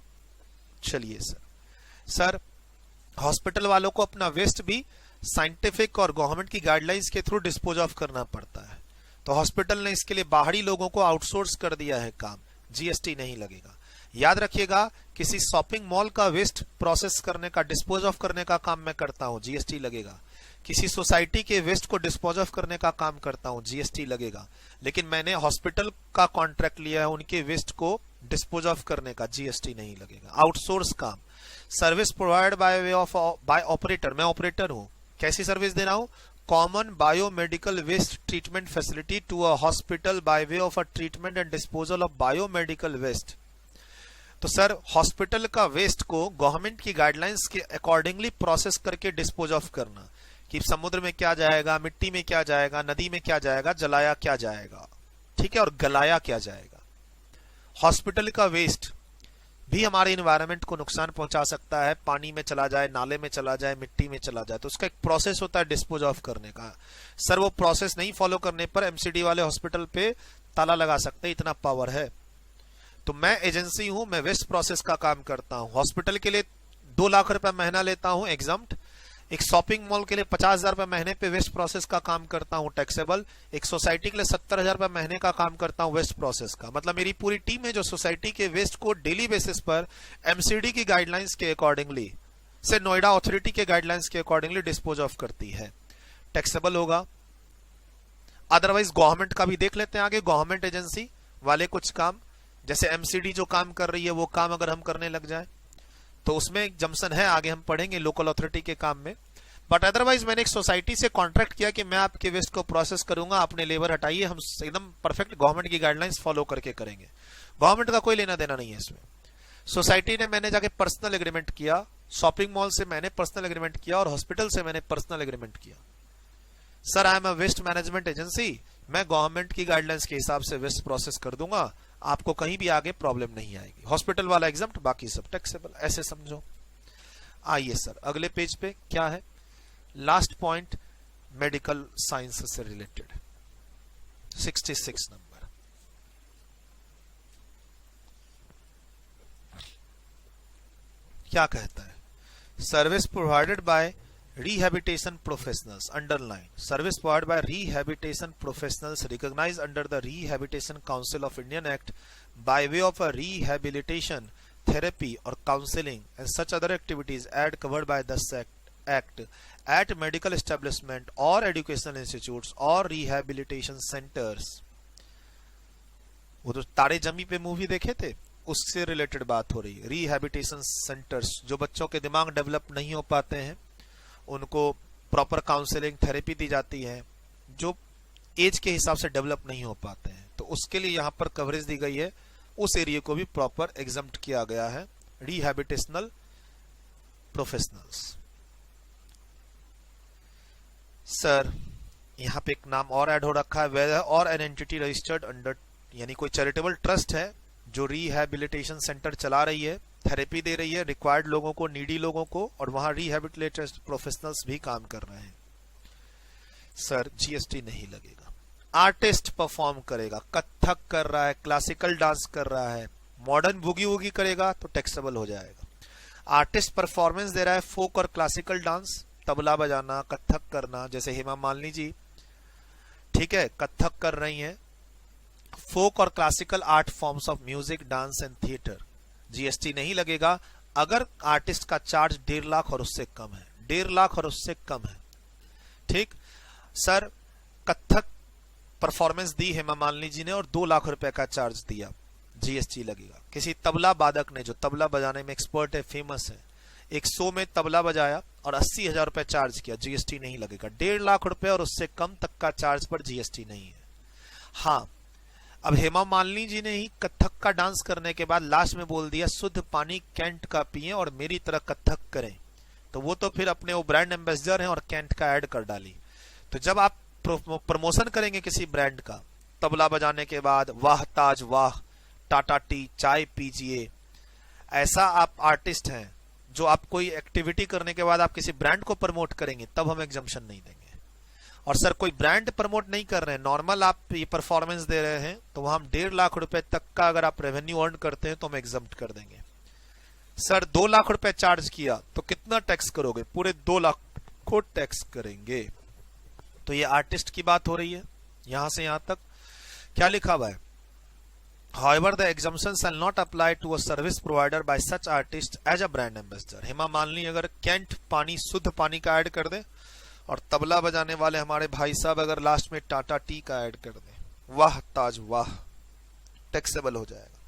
चलिए सर हॉस्पिटल वालों को अपना वेस्ट भी साइंटिफिक और गवर्नमेंट की गाइडलाइंस के थ्रू डिस्पोज ऑफ करना पड़ता है, तो हॉस्पिटल ने इसके लिए बाहरी लोगों को आउटसोर्स कर दिया है काम, जीएसटी नहीं लगेगा। याद रखिएगा, किसी शॉपिंग मॉल का वेस्ट प्रोसेस करने का, डिस्पोज ऑफ करने का काम मैं करता हूं, जीएसटी लगेगा। किसी सोसाइटी के वेस्ट को डिस्पोज ऑफ करने का काम करता हूं, जीएसटी लगेगा। लेकिन मैंने हॉस्पिटल का कॉन्ट्रैक्ट लिया है उनके वेस्ट को डिस्पोज ऑफ करने का, जीएसटी नहीं लगेगा। आउटसोर्स काम, सर्विस प्रोवाइड बाय ऑपरेटर, मैं ऑपरेटर हूं, कैसी सर्विस दे रहा हूं? Common biomedical waste treatment facility to a hospital by way of a treatment and disposal of biomedical waste. तो सर हॉस्पिटल का वेस्ट को गवर्नमेंट की गाइडलाइंस के अकॉर्डिंगली प्रोसेस करके डिस्पोज ऑफ करना, कि समुद्र में क्या जाएगा, मिट्टी में क्या जाएगा, नदी में क्या जाएगा, जलाया क्या जाएगा, ठीक है, और गलाया क्या जाएगा। हॉस्पिटल का वेस्ट भी हमारे इन्वायरमेंट को नुकसान पहुंचा सकता है, पानी में चला जाए, नाले में चला जाए, मिट्टी में चला जाए, तो उसका एक प्रोसेस होता है डिस्पोज ऑफ करने का। सर वो प्रोसेस नहीं फॉलो करने पर एमसीडी वाले हॉस्पिटल पे ताला लगा सकते, इतना पावर है। तो मैं एजेंसी हूं, मैं वेस्ट प्रोसेस का काम करता हूं। हॉस्पिटल के लिए 2 लाख रुपए महीना लेता हूं एग्जाम्प्ट, एक शॉपिंग मॉल के लिए 50,000 रुपए महीने पे वेस्ट प्रोसेस का काम करता हूं टैक्सेबल, एक सोसाइटी के लिए 70,000 रुपए महीने का काम करता हूं वेस्ट प्रोसेस का। मतलब मेरी पूरी टीम है जो सोसाइटी के वेस्ट को डेली बेसिस पर एमसीडी की गाइडलाइंस के अकॉर्डिंगली से नोएडा अथॉरिटी के गाइडलाइंस के अकॉर्डिंगली डिस्पोज ऑफ करती है, टैक्सेबल होगा। अदरवाइज गवर्नमेंट का भी देख लेते हैं आगे, गवर्नमेंट एजेंसी वाले कुछ काम, जैसे एमसीडी जो काम कर रही है वो काम अगर हम करने लग जाए तो उसमें एक जम्सन है, आगे हम पढ़ेंगे लोकल अथॉरिटी के काम में। बट अदरवाइज मैंने एक सोसाइटी से कॉन्ट्रैक्ट किया कि मैं आपके वेस्ट को प्रोसेस करूंगा, अपने लेबर हटाइए, हम एकदम परफेक्ट गवर्नमेंट की गाइडलाइंस फॉलो करके करेंगे। गवर्नमेंट का कोई लेना देना नहीं है इसमें। सोसाइटी ने मैंने जाके पर्सनल एग्रीमेंट किया, शॉपिंग मॉल से मैंने पर्सनल एग्रीमेंट किया और हॉस्पिटल से मैंने पर्सनल एग्रीमेंट किया। Sir I am a waste management agency, मैं गवर्नमेंट की गाइडलाइंस के हिसाब से वेस्ट प्रोसेस कर दूंगा, आपको कहीं भी आगे प्रॉब्लम नहीं आएगी। हॉस्पिटल वाला एग्जाम्प्ट, बाकी सब टैक्सेबल, ऐसे समझो। आइए सर अगले पेज पे क्या है, लास्ट पॉइंट मेडिकल साइंस से रिलेटेड 66 नंबर। क्या कहता है? Service provided by rehabilitation professionals, underline, service provided by rehabilitation professionals recognized under the Rehabilitation Council of Indian Act by way of a rehabilitation therapy or counseling and such other activities as covered by the act at medical establishment or educational institutes or rehabilitation centers। वो तो तारे जमी पे movie देखे थे, उससे related बात हो रही है। रिहैबिलिटेशन सेंटर्स, जो बच्चों के दिमाग डेवलप नहीं हो पाते हैं उनको प्रॉपर काउंसलिंग थेरेपी दी जाती है, जो एज के हिसाब से डेवलप नहीं हो पाते हैं, तो उसके लिए यहां पर कवरेज दी गई है, उस एरिया को भी प्रॉपर एग्जम्प्ट किया गया है। रिहैबिलिटेशनल प्रोफेशनल्स। सर यहां पे एक नाम और ऐड हो रखा है, वेदर और एन एंटिटी रजिस्टर्ड अंडर, यानी कोई चैरिटेबल ट्रस्ट है जो रिहैबिलिटेशन सेंटर चला रही है, थेरेपी दे रही है रिक्वायर्ड लोगों को, नीडी लोगों को, और वहां रिहैबिलिटेशन प्रोफेशनल्स भी काम कर रहे हैं। सर जीएसटी नहीं लगेगा। आर्टिस्ट परफॉर्म करेगा, कथक कर रहा है, क्लासिकल डांस कर रहा है, मॉडर्न बुगी वुगी करेगा तो टैक्सेबल हो जाएगा। आर्टिस्ट परफॉर्मेंस दे रहा है, फोक और क्लासिकल डांस, तबला बजाना, कथक करना, जैसे हेमा मालिनी जी, ठीक है, कथक कर रही हैं। फोक और classical art forms of music, dance and theatre, GST नहीं लगेगा अगर आर्टिस्ट का चार्ज 1.5 लाख और उससे कम है। 1.5 लाख और उससे कम है। ठीक सर, कथक परफॉर्मेंस दी हेमा मालिनी जी ने और 2 लाख रुपए का चार्ज दिया, जीएसटी लगेगा। किसी तबला वादक ने जो तबला बजाने में एक्सपर्ट है, फेमस है, एक शो में तबला बजाया और 80,000 रुपए चार्ज किया, जीएसटी नहीं लगेगा। 1.5 लाख रुपए और उससे कम तक का चार्ज पर जीएसटी नहीं है। हाँ, अब हेमा मालिनी जी ने ही कथक का डांस करने के बाद लास्ट में बोल दिया शुद्ध पानी कैंट का पिए और मेरी तरह कथक करें, तो वो तो फिर अपने वो ब्रांड एम्बेसडर हैं और कैंट का ऐड कर डाली। तो जब आप प्रमोशन करेंगे किसी ब्रांड का, तबला बजाने के बाद वाह ताज वाह, टाटा टी, चाय पीजिए, ऐसा आप आर्टिस्ट हैं जो आप कोई एक्टिविटी करने के बाद आप किसी ब्रांड को प्रमोट करेंगे, तब हम एग्जम्पशन नहीं देंगे। और सर कोई ब्रांड प्रमोट नहीं कर रहे हैं, नॉर्मल आप ये परफॉर्मेंस दे रहे हैं, तो वहां हम 1.5 लाख रुपए तक का अगर आप रेवेन्यू अर्न करते हैं तो हम एग्जम्प्ट कर देंगे। सर 2 लाख रुपए चार्ज किया तो कितना टैक्स करोगे? पूरे 2 लाख को टैक्स करेंगे। तो ये आर्टिस्ट की बात हो रही है। यहां से यहां तक क्या लिखा हुआ है? However, the exemption shall not apply to a service provided by such artist as a brand ambassador. Hema Malini अगर कैंट पानी, शुद्ध पानी का ऐड कर दे और तबला बजाने वाले हमारे भाई साहब अगर लास्ट में टाटा टी का ऐड कर दे, वाह ताज वाह, टैक्सेबल हो जाएगा।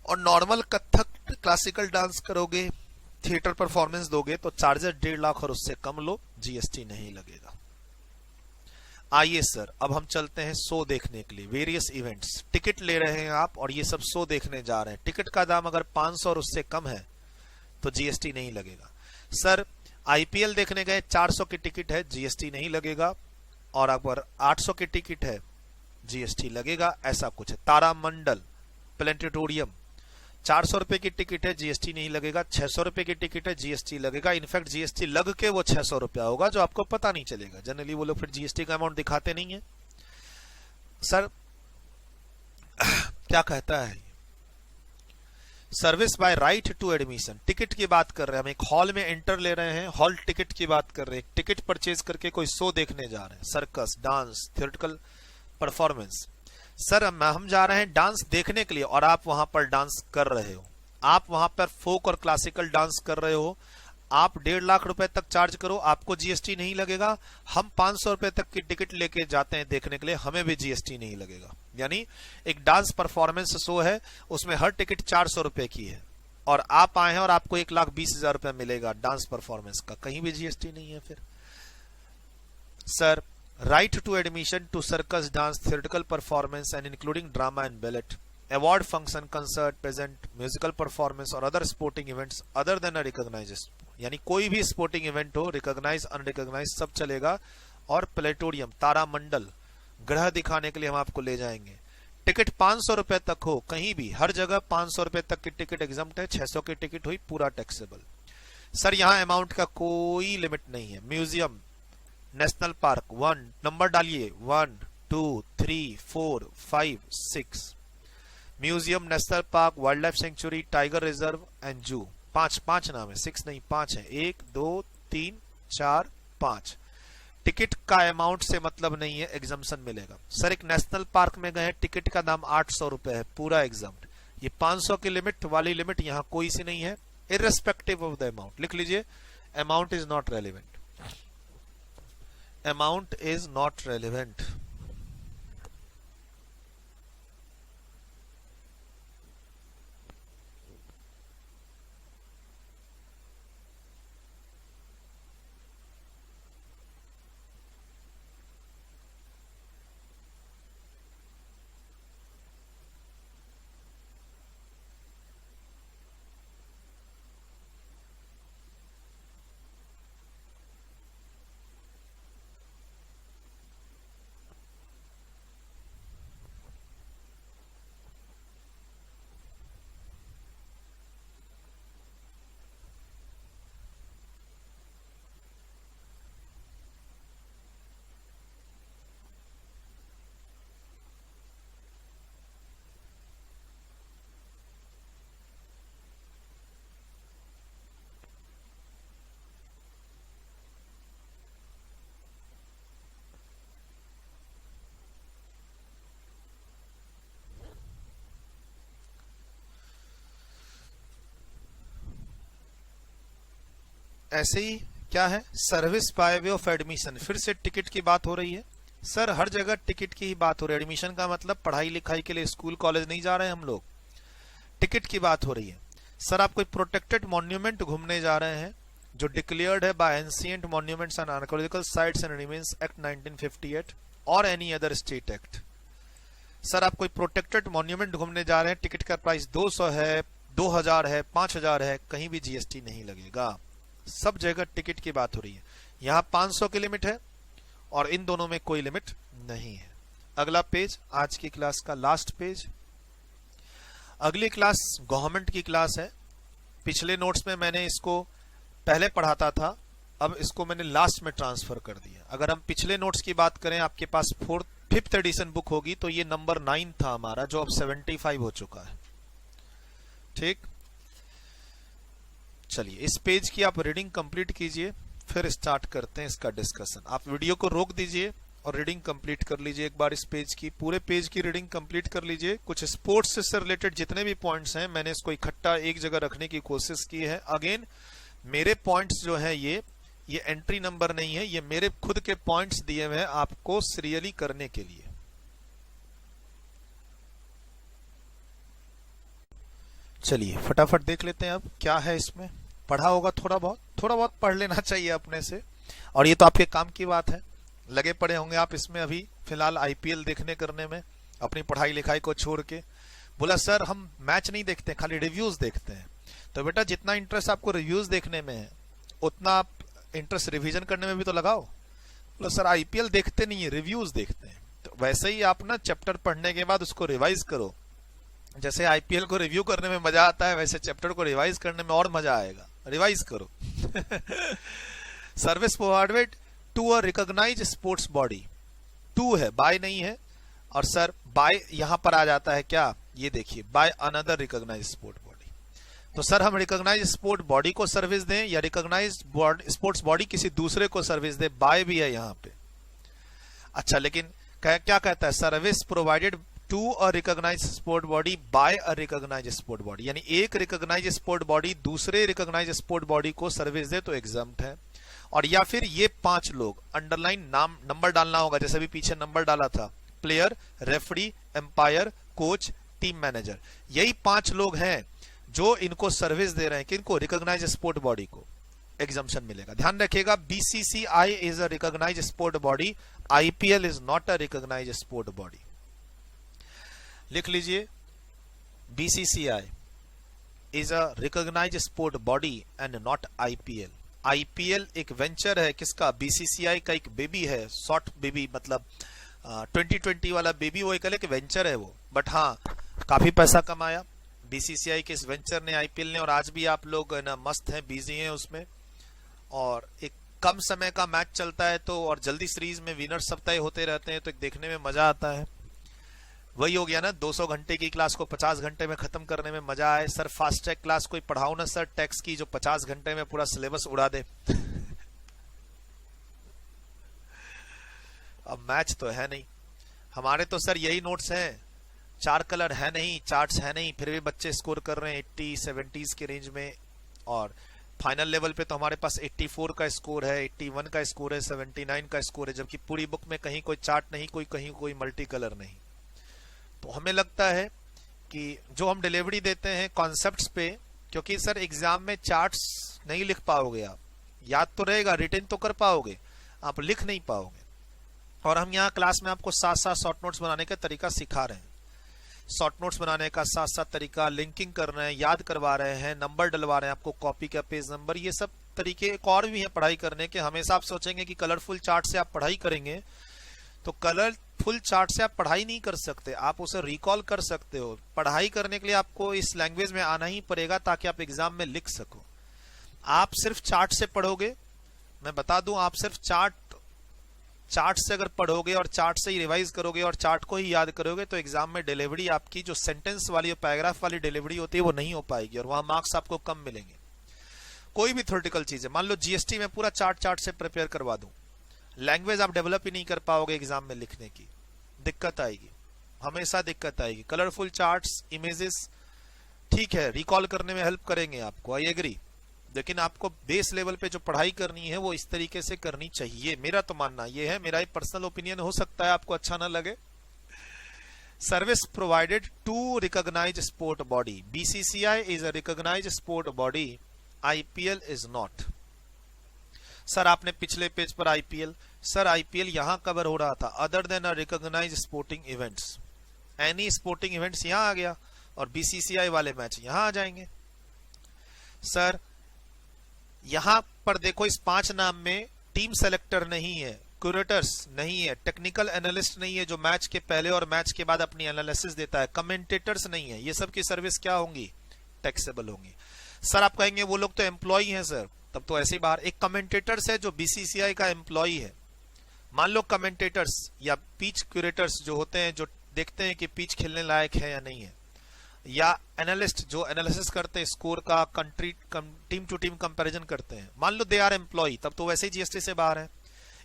और नॉर्मल कथक क्लासिकल डांस करोगे, थिएटर परफॉर्मेंस दोगे तो चार्जेस 1.5 लाख और उससे कम लो, जीएसटी नहीं लगेगा। आइए सर, अब हम चलते हैं शो देखने के लिए, वेरियस इवेंट्स। टिकट ले रहे हैं आप और ये सब शो देखने जा रहे हैं, टिकट का दाम अगर 500 और उससे कम है तो जीएसटी नहीं लगेगा। सर आईपीएल देखने गए, 400 की टिकट है, जीएसटी नहीं लगेगा, और अगर 800 की टिकट है जीएसटी लगेगा, ऐसा कुछ है। तारामंडल, प्लेनेटोरियम, 400 रुपए की टिकट है, जीएसटी नहीं लगेगा। 600 रुपए की टिकट है, जीएसटी लगेगा। इनफैक्ट जीएसटी लग के वो 600 रुपया होगा, जो आपको पता नहीं चलेगा। जनरली वो लोग फिर जीएसटी का अमाउंट दिखाते नहीं है। सर क्या कहता है? Service by right to admission, ticket की बात कर रहे हैं हम, एक हॉल में एंटर ले रहे हैं, हॉल टिकट की बात कर रहे हैं, टिकट परचेज करके कोई शो देखने जा रहे हैं, circus, dance, theoretical performance. Sir हम जा रहे हैं डांस देखने के लिए और आप वहां पर डांस कर रहे हो, आप वहां पर फोक और क्लासिकल डांस कर रहे हो, आप 1.5 लाख रुपए तक चार्ज करो, आपको जीएसटी नहीं लगेगा। हम 500 रुपए तक की टिकट लेके जाते हैं देखने के लिए, हमें भी जीएसटी नहीं लगेगा। यानी एक डांस परफॉर्मेंस शो है, उसमें हर टिकट 400 रुपए की है और आप आए हैं और आपको 1,20,000 रुपए मिलेगा डांस परफॉर्मेंस का, कहीं भी जीएसटी नहीं है। फिर sir right to admission to circus, dance, theatrical performance and including drama and ballet, award function, concert, present, musical performance और other sporting events other than a recognized, यानी कोई भी स्पोर्टिंग इवेंट हो, रिकॉग्नाइज अनरिकॉग्नाइज सब चलेगा। और planetarium, तारामंडल, ग्रह दिखाने के लिए हम आपको ले जाएंगे। टिकट 500 रुपए तक हो, कहीं भी हर जगह 500 रुपए तक की टिकट एग्जम्प्ट है, 600 की टिकट हुई पूरा टैक्सेबल। सर यहाँ अमाउंट का कोई लिमिट नहीं है। म्यूजियम, नेशनल पार्क, 1 नंबर डालिए, 1 2 3 4 5 6, museum, national park, wild life sanctuary, tiger reserve and जू, 5 नाम है, 6 नहीं 5 है, 1 2 3 4 5। टिकट का अमाउंट से मतलब नहीं है, एग्जम्पशन मिलेगा। सर एक नेशनल पार्क में गए, टिकट का दाम 800 रुपए है, पूरा एग्जम्प्ट। ये 500 की लिमिट वाली लिमिट यहाँ कोई सी नहीं है, इररेस्पेक्टिव ऑफ द अमाउंट। लिख लीजिए, amount is not relevant, amount is not relevant। ऐसे ही क्या है, service by way of admission. फिर से टिकट की बात हो रही है सर, हर जगह टिकट की ही बात हो रही है। एडमिशन का मतलब पढ़ाई लिखाई के लिए स्कूल कॉलेज नहीं जा रहे हैं हम लोग, टिकट की बात हो रही है। सर आप कोई प्रोटेक्टेड मॉन्यूमेंट घूमने जा रहे हैं जो डिक्लेयर्ड है by ancient monuments and archaeological sites and remains act 1958 और any other state act. Sir आप कोई प्रोटेक्टेड मॉन्यूमेंट घूमने जा रहे हैं, टिकट का प्राइस 200 है, 2000 है, 5000 है, कहीं भी जीएसटी नहीं लगेगा, सब जगह टिकट की बात हो रही है। यहां 500 की लिमिट है और इन दोनों में कोई लिमिट नहीं है। अगला पेज, आज की क्लास का लास्ट पेज। अगली क्लास गवर्नमेंट की क्लास है। पिछले नोट्स में मैंने इसको पहले पढ़ाता था, अब इसको मैंने लास्ट में ट्रांसफर कर दिया। अगर हम पिछले नोट्स की बात करें, आपके पास 5th एडिशन बुक होगी तो ये नंबर 9 था हमारा, जो अब 75 हो चुका है। ठीक, चलिए इस पेज की आप रीडिंग कंप्लीट कीजिए, फिर स्टार्ट करते हैं इसका डिस्कशन। आप वीडियो को रोक दीजिए और रीडिंग कंप्लीट कर लीजिए एक बार। इस पेज की, पूरे पेज की रीडिंग कंप्लीट कर लीजिए। कुछ स्पोर्ट्स से रिलेटेड जितने भी पॉइंट्स हैं मैंने इसको इकट्ठा एक जगह रखने की कोशिश की है। अगेन मेरे पॉइंट्स जो है ये एंट्री नंबर नहीं है, ये मेरे खुद के पॉइंट्स दिए हुए हैं आपको सीरियली करने के लिए। चलिए फटाफट देख लेते हैं अब क्या है इसमें। पढ़ा होगा थोड़ा बहुत पढ़ लेना चाहिए अपने से, और ये तो आपके काम की बात है। लगे पड़े होंगे आप इसमें अभी फिलहाल आईपीएल देखने करने में, अपनी पढ़ाई लिखाई को छोड़ के। बोला सर हम मैच नहीं देखते, खाली रिव्यूज देखते हैं। तो बेटा जितना इंटरेस्ट आपको रिव्यूज देखने में है उतना आप इंटरेस्ट रिवीजन करने में भी तो लगाओ। बोला सर आईपीएल देखते नहीं है, रिव्यूज देखते हैं। तो वैसे ही आप ना चैप्टर पढ़ने के बाद उसको रिवाइज करो। जैसे आईपीएल को रिव्यू करने में मजा आता है, वैसे चैप्टर को रिवाइज करने में और मजा आएगा। रिवाइज करो। Service provided to a recognise sports body, to है, बाय नहीं है। और सर बाय यहां पर आ जाता है क्या, ये देखिए, by another recognise sport body. तो सर हम रिकॉग्नाइज स्पोर्ट बॉडी को सर्विस दें या रिकॉग्नाइज स्पोर्ट्स बॉडी किसी दूसरे को सर्विस दे, बाय भी है यहां पे। अच्छा लेकिन क्या कहता है, service provided to a recognise sport body by a recognise sport body, यानी एक रिकॉग्नाइज स्पोर्ट बॉडी दूसरे रिकॉग्नाइज स्पोर्ट बॉडी को सर्विस दे तो एग्जम्प्ट है। और या फिर ये 5 लोग, अंडरलाइन नाम नंबर डालना होगा, जैसे भी पीछे नंबर डाला था, player, referee, umpire, coach, team manager, यही 5 लोग हैं जो इनको सर्विस दे रहे हैं। किनको, रिकॉग्नाइज स्पोर्ट बॉडी को एग्जम्पशन मिलेगा। ध्यान रखिएगा, BCCI is a recognise sport body, IPL is not a recognise sport body. लिख लीजिए, BCCI is a recognise sport body and not IPL. IPL एक वेंचर है किसका, बीसीसीआई का एक बेबी है, शॉर्ट बेबी, मतलब 2020 वाला बेबी, वो एक अलग वेंचर है वो। बट हाँ काफी पैसा कमाया बीसीसीआई के इस वेंचर ने, आईपीएल ने, और आज भी आप लोग ना मस्त हैं, बिजी हैं उसमें। और एक कम समय का मैच चलता है तो, और जल्दी सीरीज में विनर सब तय होते रहते हैं, तो एक देखने में मजा आता है। वही हो गया ना, 200 घंटे की क्लास को 50 घंटे में खत्म करने में मजा आए। सर फास्ट ट्रैक क्लास कोई पढ़ाओ ना सर टैक्स की, जो 50 घंटे में पूरा सिलेबस उड़ा दे। अब मैच तो है नहीं हमारे, तो सर यही नोट्स हैं, 4 कलर है नहीं, चार्ट्स है नहीं, फिर भी बच्चे स्कोर कर रहे हैं 80 70s के रेंज में। और फाइनल लेवल पे तो हमारे पास 84 का स्कोर है, 81 का स्कोर है, 79 का स्कोर है, जबकि पूरी बुक में कहीं कोई चार्ट नहीं, कहीं कोई मल्टी कलर नहीं। तो हमें लगता है कि जो हम डिलीवरी देते हैं कॉन्सेप्ट्स पे, क्योंकि सर एग्जाम में चार्ट्स नहीं लिख पाओगे आप, याद तो रहेगा, रिटेन तो कर पाओगे, आप लिख नहीं पाओगे। और हम यहाँ क्लास में आपको साथ साथ शॉर्ट नोट्स बनाने का तरीका सिखा रहे हैं। शॉर्ट नोट्स बनाने का साथ साथ तरीका, लिंकिंग कर रहे हैं, याद करवा रहे हैं, नंबर डलवा रहे हैं आपको, कॉपी का पेज नंबर, ये सब तरीके एक और भी हैं पढ़ाई करने के। हमेशा आप सोचेंगे कि कलरफुल चार्ट से आप पढ़ाई करेंगे, तो कलरफुल चार्ट से आप पढ़ाई नहीं कर सकते, आप उसे रिकॉल कर सकते हो। पढ़ाई करने के लिए आपको इस लैंग्वेज में आना ही पड़ेगा ताकि आप एग्जाम में लिख सको। आप सिर्फ चार्ट से पढ़ोगे, मैं बता दूं, आप सिर्फ चार्ट से अगर पढ़ोगे और चार्ट से ही रिवाइज करोगे और चार्ट को ही याद करोगे, तो एग्जाम में डिलीवरी आपकी जो सेंटेंस वाली और पैराग्राफ वाली डिलीवरी होती है वो नहीं हो पाएगी, और वहां मार्क्स आपको कम मिलेंगे। कोई भी थ्योरेटिकल चीज है, मान लो जीएसटी में पूरा चार्ट से प्रिपेयर करवा दूं, लैंग्वेज आप डेवलप ही नहीं कर पाओगे एग्जाम में लिखने की, दिक्कत आएगी, हमेशा दिक्कत आएगी। कलरफुल चार्ट्स, इमेजेस ठीक है, रिकॉल करने में हेल्प करेंगे आपको, आई एग्री, लेकिन आपको बेस लेवल पे जो पढ़ाई करनी है वो इस तरीके से करनी चाहिए, मेरा तो मानना ये है, मेरा एक पर्सनल ओपिनियन हो सकता है आपको अच्छा ना लगे। Service provided to recognise sport body, BCCI is a recognise sport body, IPL is not. Sir आपने पिछले पेज पर आईपीएल, सर आईपीएल यहां कवर हो रहा था, other than a recognise sporting events, any sporting events यहां आ गया और बीसीसीआई वाले मैच यहां आ जाएंगे। सर यहां पर देखो इस 5 नाम में टीम सेलेक्टर नहीं है, क्यूरेटर्स नहीं है, टेक्निकल एनालिस्ट नहीं है जो मैच के पहले और मैच के बाद अपनी एनालिसिस देता है, कमेंटेटर्स नहीं है, ये सब की सर्विस क्या होंगी, टैक्सेबल होंगी। सर आप कहेंगे वो लोग तो एम्प्लॉई हैं सर, तब तो ऐसी बाहर एक कमेंटेटर्स है जो बीसीसीआई का एम्प्लॉई है। मान लो कमेंटेटर्स या पिच क्यूरेटर्स जो होते हैं, जो देखते हैं कि पिच खेलने लायक है या नहीं है, या एनालिस्ट जो एनालिसिस करते हैं स्कोर का, country team to team comparison करते हैं, मान लो दे आर एम्प्लॉय, तब तो वैसे ही जीएसटी से बाहर है।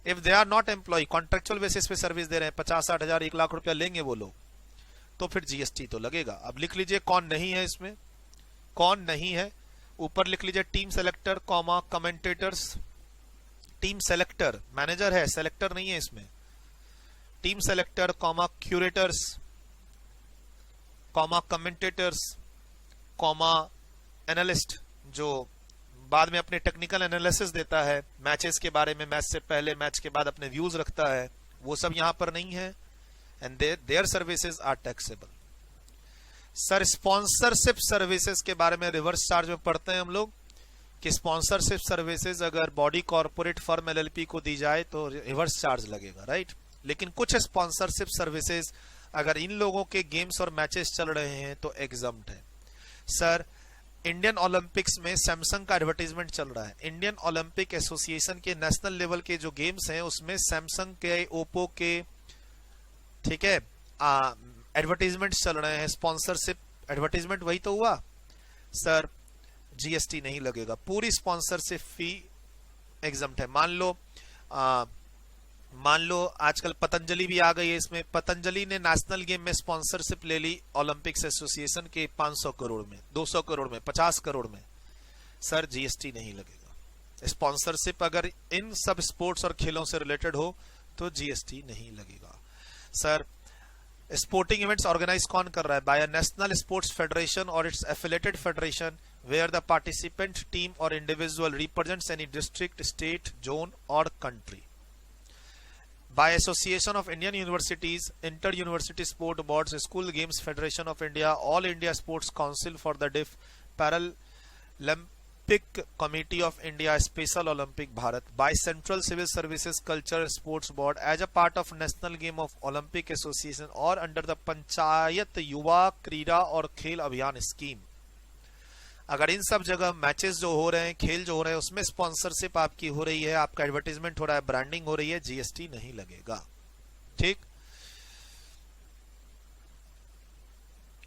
If they are not employee, contractual basis पे सर्विस दे रहे हैं, 50-60 हजार 1 लाख रुपया लेंगे वो लोग, तो फिर जीएसटी तो लगेगा। अब लिख लीजिए कौन नहीं है इसमें, कौन नहीं है, ऊपर लिख लीजिए team selector comma commentators, team selector manager है, सेलेक्टर नहीं है इसमें, team selector comma curators comma commentators comma analyst जो बाद में अपने टेक्निकल एनालिसिस देता है मैचेस के बारे में, मैच से पहले मैच के बाद अपने व्यूज रखता है, वो सब यहां पर नहीं है, and their services are taxable. Sir sponsorship services के बारे में रिवर्स चार्ज में पढ़ते हैं हम लोग कि स्पॉन्सरशिप सर्विसेज अगर बॉडी कॉर्पोरेट फर्म एलएलपी को दी जाए तो रिवर्स चार्ज लगेगा, राइट। लेकिन कुछ स्पॉन्सरशिप सर्विसेज अगर इन लोगों के गेम्स और मैचेस चल रहे हैं तो एग्जम्प्ट है। सर इंडियन ओलंपिक्स में सैमसंग का एडवर्टाइजमेंट चल रहा है, इंडियन ओलंपिक एसोसिएशन के नेशनल लेवल के जो गेम्स हैं उसमें सैमसंग के, ओप्पो के, ठीक है, एडवर्टाइजमेंट चल रहे हैं, स्पॉन्सरशिप एडवर्टाइजमेंट वही तो हुआ। सर जीएसटी नहीं लगेगा, पूरी स्पॉन्सरशिप फी एग्जम्प्ट है। मान लो आजकल पतंजलि भी आ गई है इसमें, पतंजलि ने नेशनल गेम में स्पॉन्सरशिप ले ली ओलंपिक्स एसोसिएशन के 500 करोड़ में, 200 करोड़ में, 50 करोड़ में, सर जीएसटी नहीं लगेगा। स्पॉन्सरशिप अगर इन सब स्पोर्ट्स और खेलों से रिलेटेड हो तो जीएसटी नहीं लगेगा। सर स्पोर्टिंग इवेंट्स ऑर्गेनाइज कौन कर रहा है, by a national sports federation और its affiliated federation where the participant team और individual represents any district, state, zone और country. By Association of Indian Universities, Inter-University Sport Boards, School Games Federation of India, All India Sports Council for the Deaf, Paralympic Committee of India, Special Olympic Bharat, by Central Civil Services Culture Sports Board as a part of National Game of Olympic Association or under the Panchayat युवा क्रीड़ा और खेल अभियान scheme. अगर इन सब जगह matches जो हो रहे हैं, खेल जो हो रहे हैं, उसमें स्पॉन्सरशिप आपकी हो रही है, आपका एडवर्टाइजमेंट हो रहा है, ब्रांडिंग हो रही है, जीएसटी नहीं लगेगा, ठीक।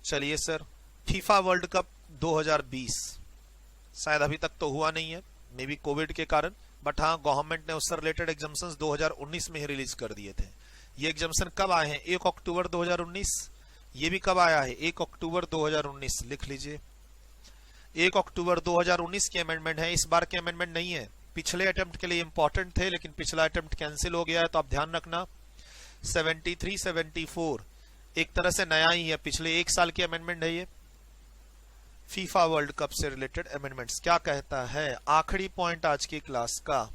चलिए सर फीफा वर्ल्ड कप 2020 शायद अभी तक तो हुआ नहीं है, मे बी कोविड के कारण, बट हाँ गवर्नमेंट ने उससे रिलेटेड एग्जाम्शंस 2019 में ही रिलीज कर दिए थे। ये एग्जाम्शन कब आए हैं, 1 अक्टूबर 2019। ये भी कब आया है, 1 अक्टूबर 2019, लिख लीजिए 1 अक्टूबर 2019 की अमेंडमेंट है, इस बार के अमेंडमेंट नहीं है। पिछले अटेम्प्ट के लिए इंपॉर्टेंट थे लेकिन पिछला अटेम्प्ट कैंसिल हो गया है, तो आप ध्यान रखना। 73, 74 एक तरह से नया ही है, पिछले 1 साल की अमेंडमेंट है ये। फीफा वर्ल्ड कप से रिलेटेड अमेंडमेंट्स क्या कहता है, आखिरी पॉइंट आज की क्लास का।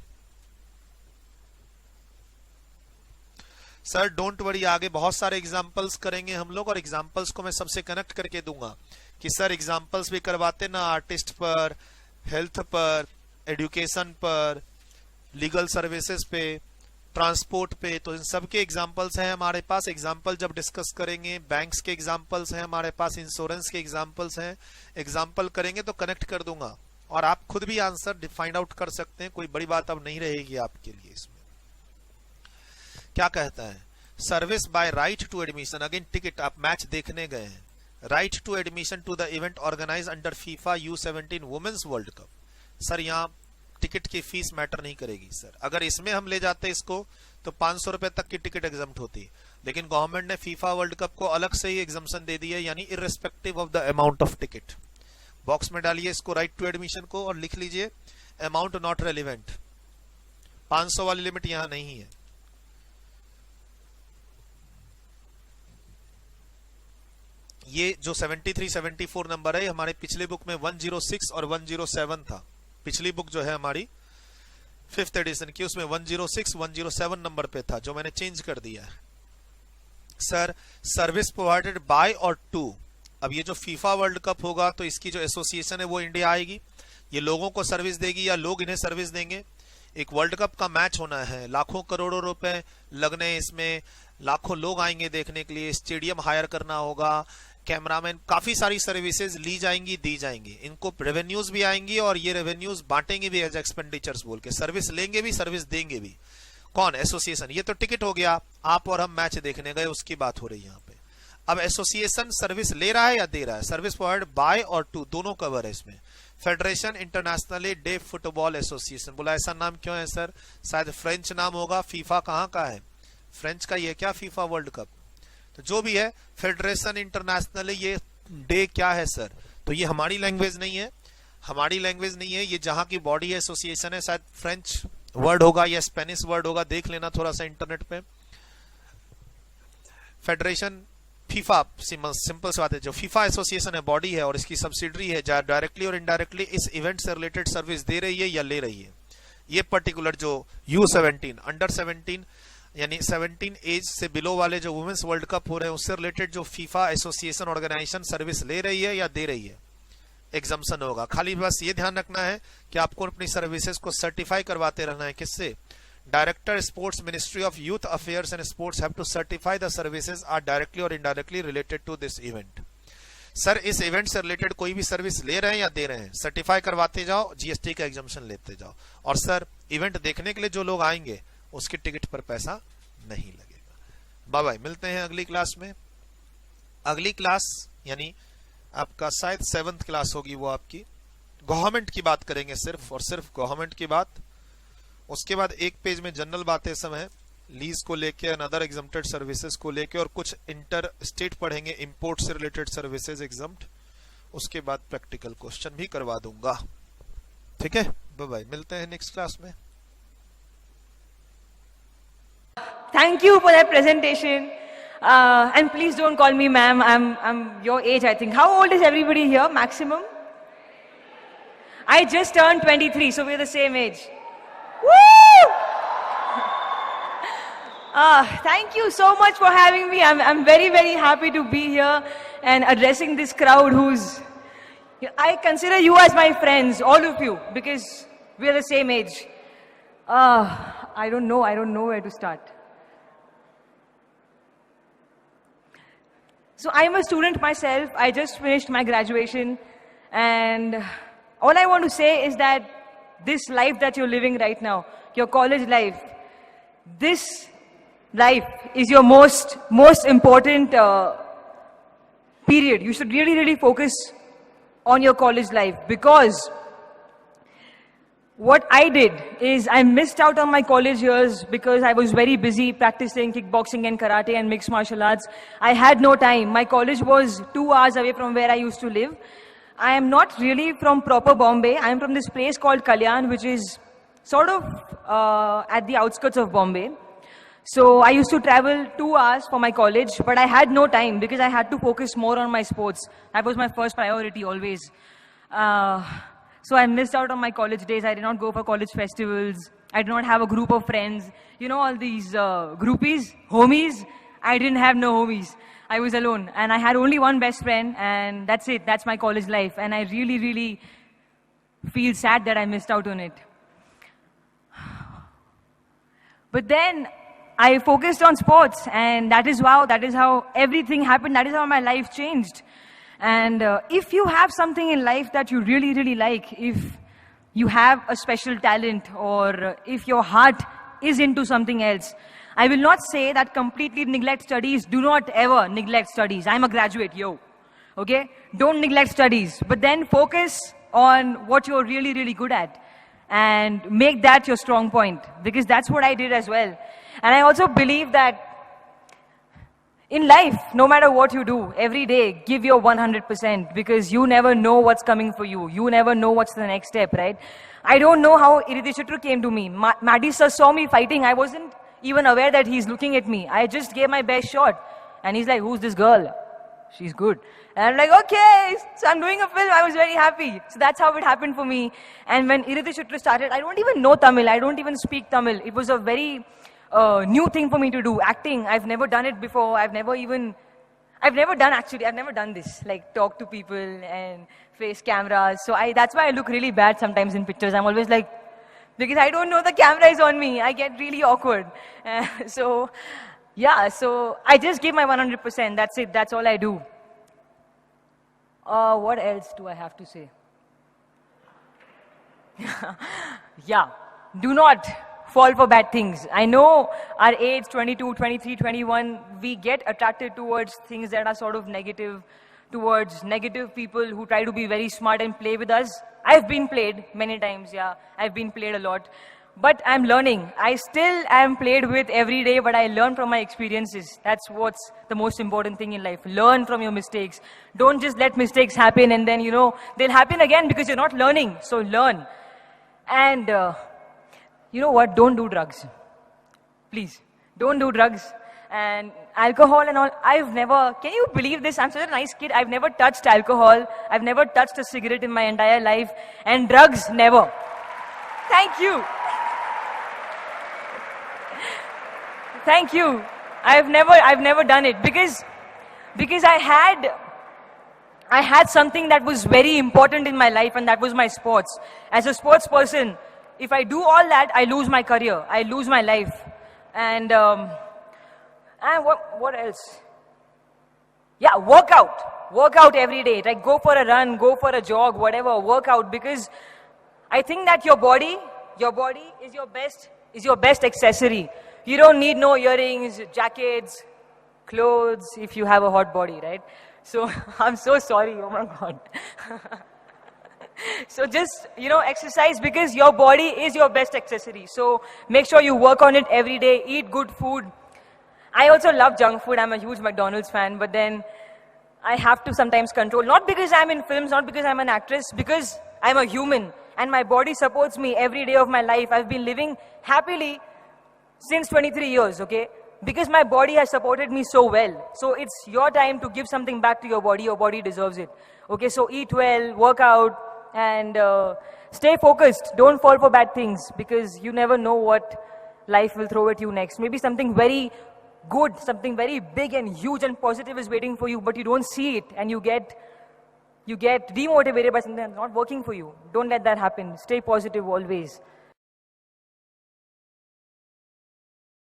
सर डोंट वरी, आगे बहुत सारे एग्जांपल्स करेंगे हम लोग और एग्जांपल्स को मैं सबसे कनेक्ट करके दूंगा कि सर एग्जांपल्स भी करवाते ना, आर्टिस्ट पर, हेल्थ पर, एजुकेशन पर, लीगल सर्विसेज पे, ट्रांसपोर्ट पे, तो इन सब के एग्जांपल्स हैं हमारे पास। एग्जांपल जब डिस्कस करेंगे, बैंक्स के एग्जांपल्स हैं हमारे पास, इंश्योरेंस के एग्जांपल्स हैं, एग्जांपल करेंगे तो कनेक्ट कर दूंगा और आप खुद भी आंसर फाइंड आउट कर सकते हैं, कोई बड़ी बात अब नहीं रहेगी आपके लिए इसमें। क्या कहता है, service by right to admission, again ticket, आप मैच देखने गए हैं, right to admission to the event organise under FIFA U17 women's world cup. Sir यहाँ टिकट की फीस मैटर नहीं करेगी सर, अगर इसमें हम ले जाते इसको तो 500 रुपए तक की टिकट एग्जम्प्ट होती, लेकिन गवर्नमेंट ने फीफा वर्ल्ड कप को अलग से ही एग्जम्पशन दे दी है, यानी irrespective of the amount of ticket. Box में डालिए इसको, राइट टू एडमिशन को, और लिख लीजिए अमाउंट नॉट रेलिवेंट। 500 वाली लिमिट यहां नहीं है। ये जो 73 74 नंबर है हमारे पिछले बुक में 106 और 107 था। पिछली बुक जो है हमारी 5th एडिशन की, उसमें 106 107 नंबर पे था, जो मैंने चेंज कर दिया है। सर सर्विस प्रोवाइडेड बाय और टू, अब ये जो फीफा वर्ल्ड कप होगा तो इसकी जो एसोसिएशन है वो इंडिया आएगी, ये लोगों को सर्विस देगी या लोग इन्हें सर्विस देंगे। एक वर्ल्ड कप का मैच होना है, लाखों करोड़ों रुपए लगने, इसमें लाखों लोग आएंगे देखने के लिए, स्टेडियम हायर करना होगा, कैमरामैन, काफी सारी सर्विसेज ली जाएंगी, दी जाएंगी, इनको रेवेन्यूज भी आएंगी और ये रेवेन्यूज बांटेंगे भी एज एक्सपेंडिचर्स बोल के, सर्विस लेंगे भी सर्विस देंगे भी। कौन? एसोसिएशन। ये तो टिकट हो गया, आप और हम मैच देखने गए उसकी बात हो रही है यहाँ पे। अब एसोसिएशन सर्विस ले रहा है या दे रहा है? सर्विस प्रोवाइड बाय और टू दोनों कवर है इसमें। Federation international day football association, बोला ऐसा नाम क्यों है सर? शायद फ्रेंच नाम होगा। फीफा कहाँ का है? फ्रेंच का ये क्या फीफा वर्ल्ड कप? तो जो भी है फेडरेशन इंटरनेशनल, ये डे क्या है सर? तो ये हमारी लैंग्वेज नहीं है, हमारी लैंग्वेज नहीं है, ये जहां की बॉडी है एसोसिएशन है, शायद फ्रेंच वर्ड होगा या स्पेनिश वर्ड होगा, देख लेना थोड़ा सा इंटरनेट पे। फेडरेशन फीफा, सिंपल सी बात है, जो फीफा एसोसिएशन है बॉडी है और इसकी सब्सिडरी है, डायरेक्टली और इनडायरेक्टली इस इवेंट से रिलेटेड सर्विस दे रही है या ले रही है। ये पर्टिकुलर जो U17 अंडर 17 यानी 17 एज से बिलो वाले जो वुमेन्स वर्ल्ड कप हो रहे हैं उससे रिलेटेड जो फीफा एसोसिएशन ऑर्गेनाइजेशन सर्विस ले रही है या दे रही है, एग्जाम्पशन होगा। खाली बस ये ध्यान रखना है कि आपको अपनी सर्विसेज को सर्टिफाई करवाते रहना है। किससे? Director sports ministry of youth affairs and sports have to certify the services are directly और indirectly related to this event. Sir इस इवेंट से रिलेटेड कोई भी सर्विस ले रहे हैं या दे रहे हैं, सर्टिफाई करवाते जाओ, जीएसटी का एग्जाम्पशन लेते जाओ। और सर इवेंट देखने के लिए जो लोग आएंगे उसके टिकट पर पैसा नहीं लगेगा। बाय बाय, मिलते हैं अगली क्लास में। अगली क्लास यानी आपका शायद 7th क्लास होगी, वो आपकी गवर्नमेंट की बात करेंगे, सिर्फ और सिर्फ गवर्नमेंट की बात। उसके बाद एक पेज में जनरल बातें सब है, लीज को लेके, अनदर एग्जम्प्टेड सर्विसेज को लेके, और कुछ इंटर स्टेट पढ़ेंगे, इंपोर्ट से रिलेटेड सर्विसेज एग्जम्प्ट। उसके बाद प्रैक्टिकल क्वेश्चन भी करवा दूंगा। ठीक है, बाय बाय, मिलते हैं नेक्स्ट क्लास में। Thank you for that presentation. And please don't call me ma'am. I'm your age, I think. How old is everybody here, maximum? I just turned 23, so we're the same age. Woo! Thank you so much for having me. I'm very, very happy to be here and addressing this crowd who's... I consider you as my friends, all of you, because we're the same age. I don't know where to start. So I'm a student myself. I just finished my graduation, and all I want to say is that this life that you're living right now, your college life, this life is your most important period. You should really focus on your college life, because what I did is I missed out on my college years because I was very busy practicing kickboxing and karate and mixed martial arts. I had no time. My college was 2 hours away from where I used to live. I am not really from proper Bombay. I am from this place called Kalyan, which is sort of at the outskirts of Bombay. So I used to travel 2 hours for my college, but I had no time because I had to focus more on my sports. That was my first priority always. So I missed out on my college days. I did not go for college festivals. I did not have a group of friends. You know, all these groupies, homies. I didn't have no homies. I was alone. And I had only one best friend, and that's it. That's my college life. And I really feel sad that I missed out on it. But then I focused on sports, and that is how everything happened. That is how my life changed. And if you have something in life that you really like, if you have a special talent, or if your heart is into something else, I will not say that completely neglect studies. Do not ever neglect studies. I'm a graduate, okay? Don't neglect studies, but then focus on what you're really good at and make that your strong point, because that's what I did as well. And I also believe that In life, no matter what you do, every day, give your 100% because you never know what's coming for you. You never know what's the next step, right? I don't know how Iriti Chitru came to me. Maddie sir saw me fighting. I wasn't even aware that he's looking at me. I just gave my best shot. And he's like, who's this girl? She's good. And I'm like, okay, so I'm doing a film. I was very happy. So that's how it happened for me. And when Iriti Chitru started, I don't even know Tamil. I don't even speak Tamil. It was a very new thing for me to do. Acting, I've never done it before. I've never done this. Like talk to people and face cameras. So that's why I look really bad sometimes in pictures. I'm always like, because I don't know the camera is on me. I get really awkward. So I just give my 100%. That's it. That's all I do. What else do I have to say? Yeah. Do not fall for bad things. I know our age, 22, 23, 21, we get attracted towards things that are sort of negative, towards negative people who try to be very smart and play with us. I've been played many times, yeah. I've been played a lot. But I'm learning. I still am played with every day, but I learn from my experiences. That's what's the most important thing in life. Learn from your mistakes. Don't just let mistakes happen and then, they'll happen again because you're not learning. So learn. And you know what? Don't do drugs. Please. Don't do drugs. And alcohol and all. Can you believe this? I'm such a nice kid. I've never touched alcohol. I've never touched a cigarette in my entire life. And drugs, never. Thank you. Thank you. I've never done it because I had something that was very important in my life, and that was my sports. As a sports person, if I do all that, I lose my career. I lose my life. And what else? Yeah, work out. Work out every day. Like go for a run, go for a jog, whatever. Work out, because I think that your body is your best accessory. You don't need no earrings, jackets, clothes if you have a hot body, right? So I'm so sorry. Oh my God. So just, exercise, because your body is your best accessory. So make sure you work on it every day. Eat good food. I also love junk food. I'm a huge McDonald's fan, but then I have to sometimes control. Not because I'm in films, not because I'm an actress, because I'm a human and my body supports me every day of my life. I've been living happily since 23 years, okay? Because my body has supported me so well. So it's your time to give something back to your body. Your body deserves it. Okay, so eat well, work out, and stay focused. Don't fall for bad things, because you never know what life will throw at you next. Maybe something very good, something very big and huge and positive is waiting for you, but you don't see it, and you get demotivated by something that's not working for you. Don't let that happen. Stay positive always.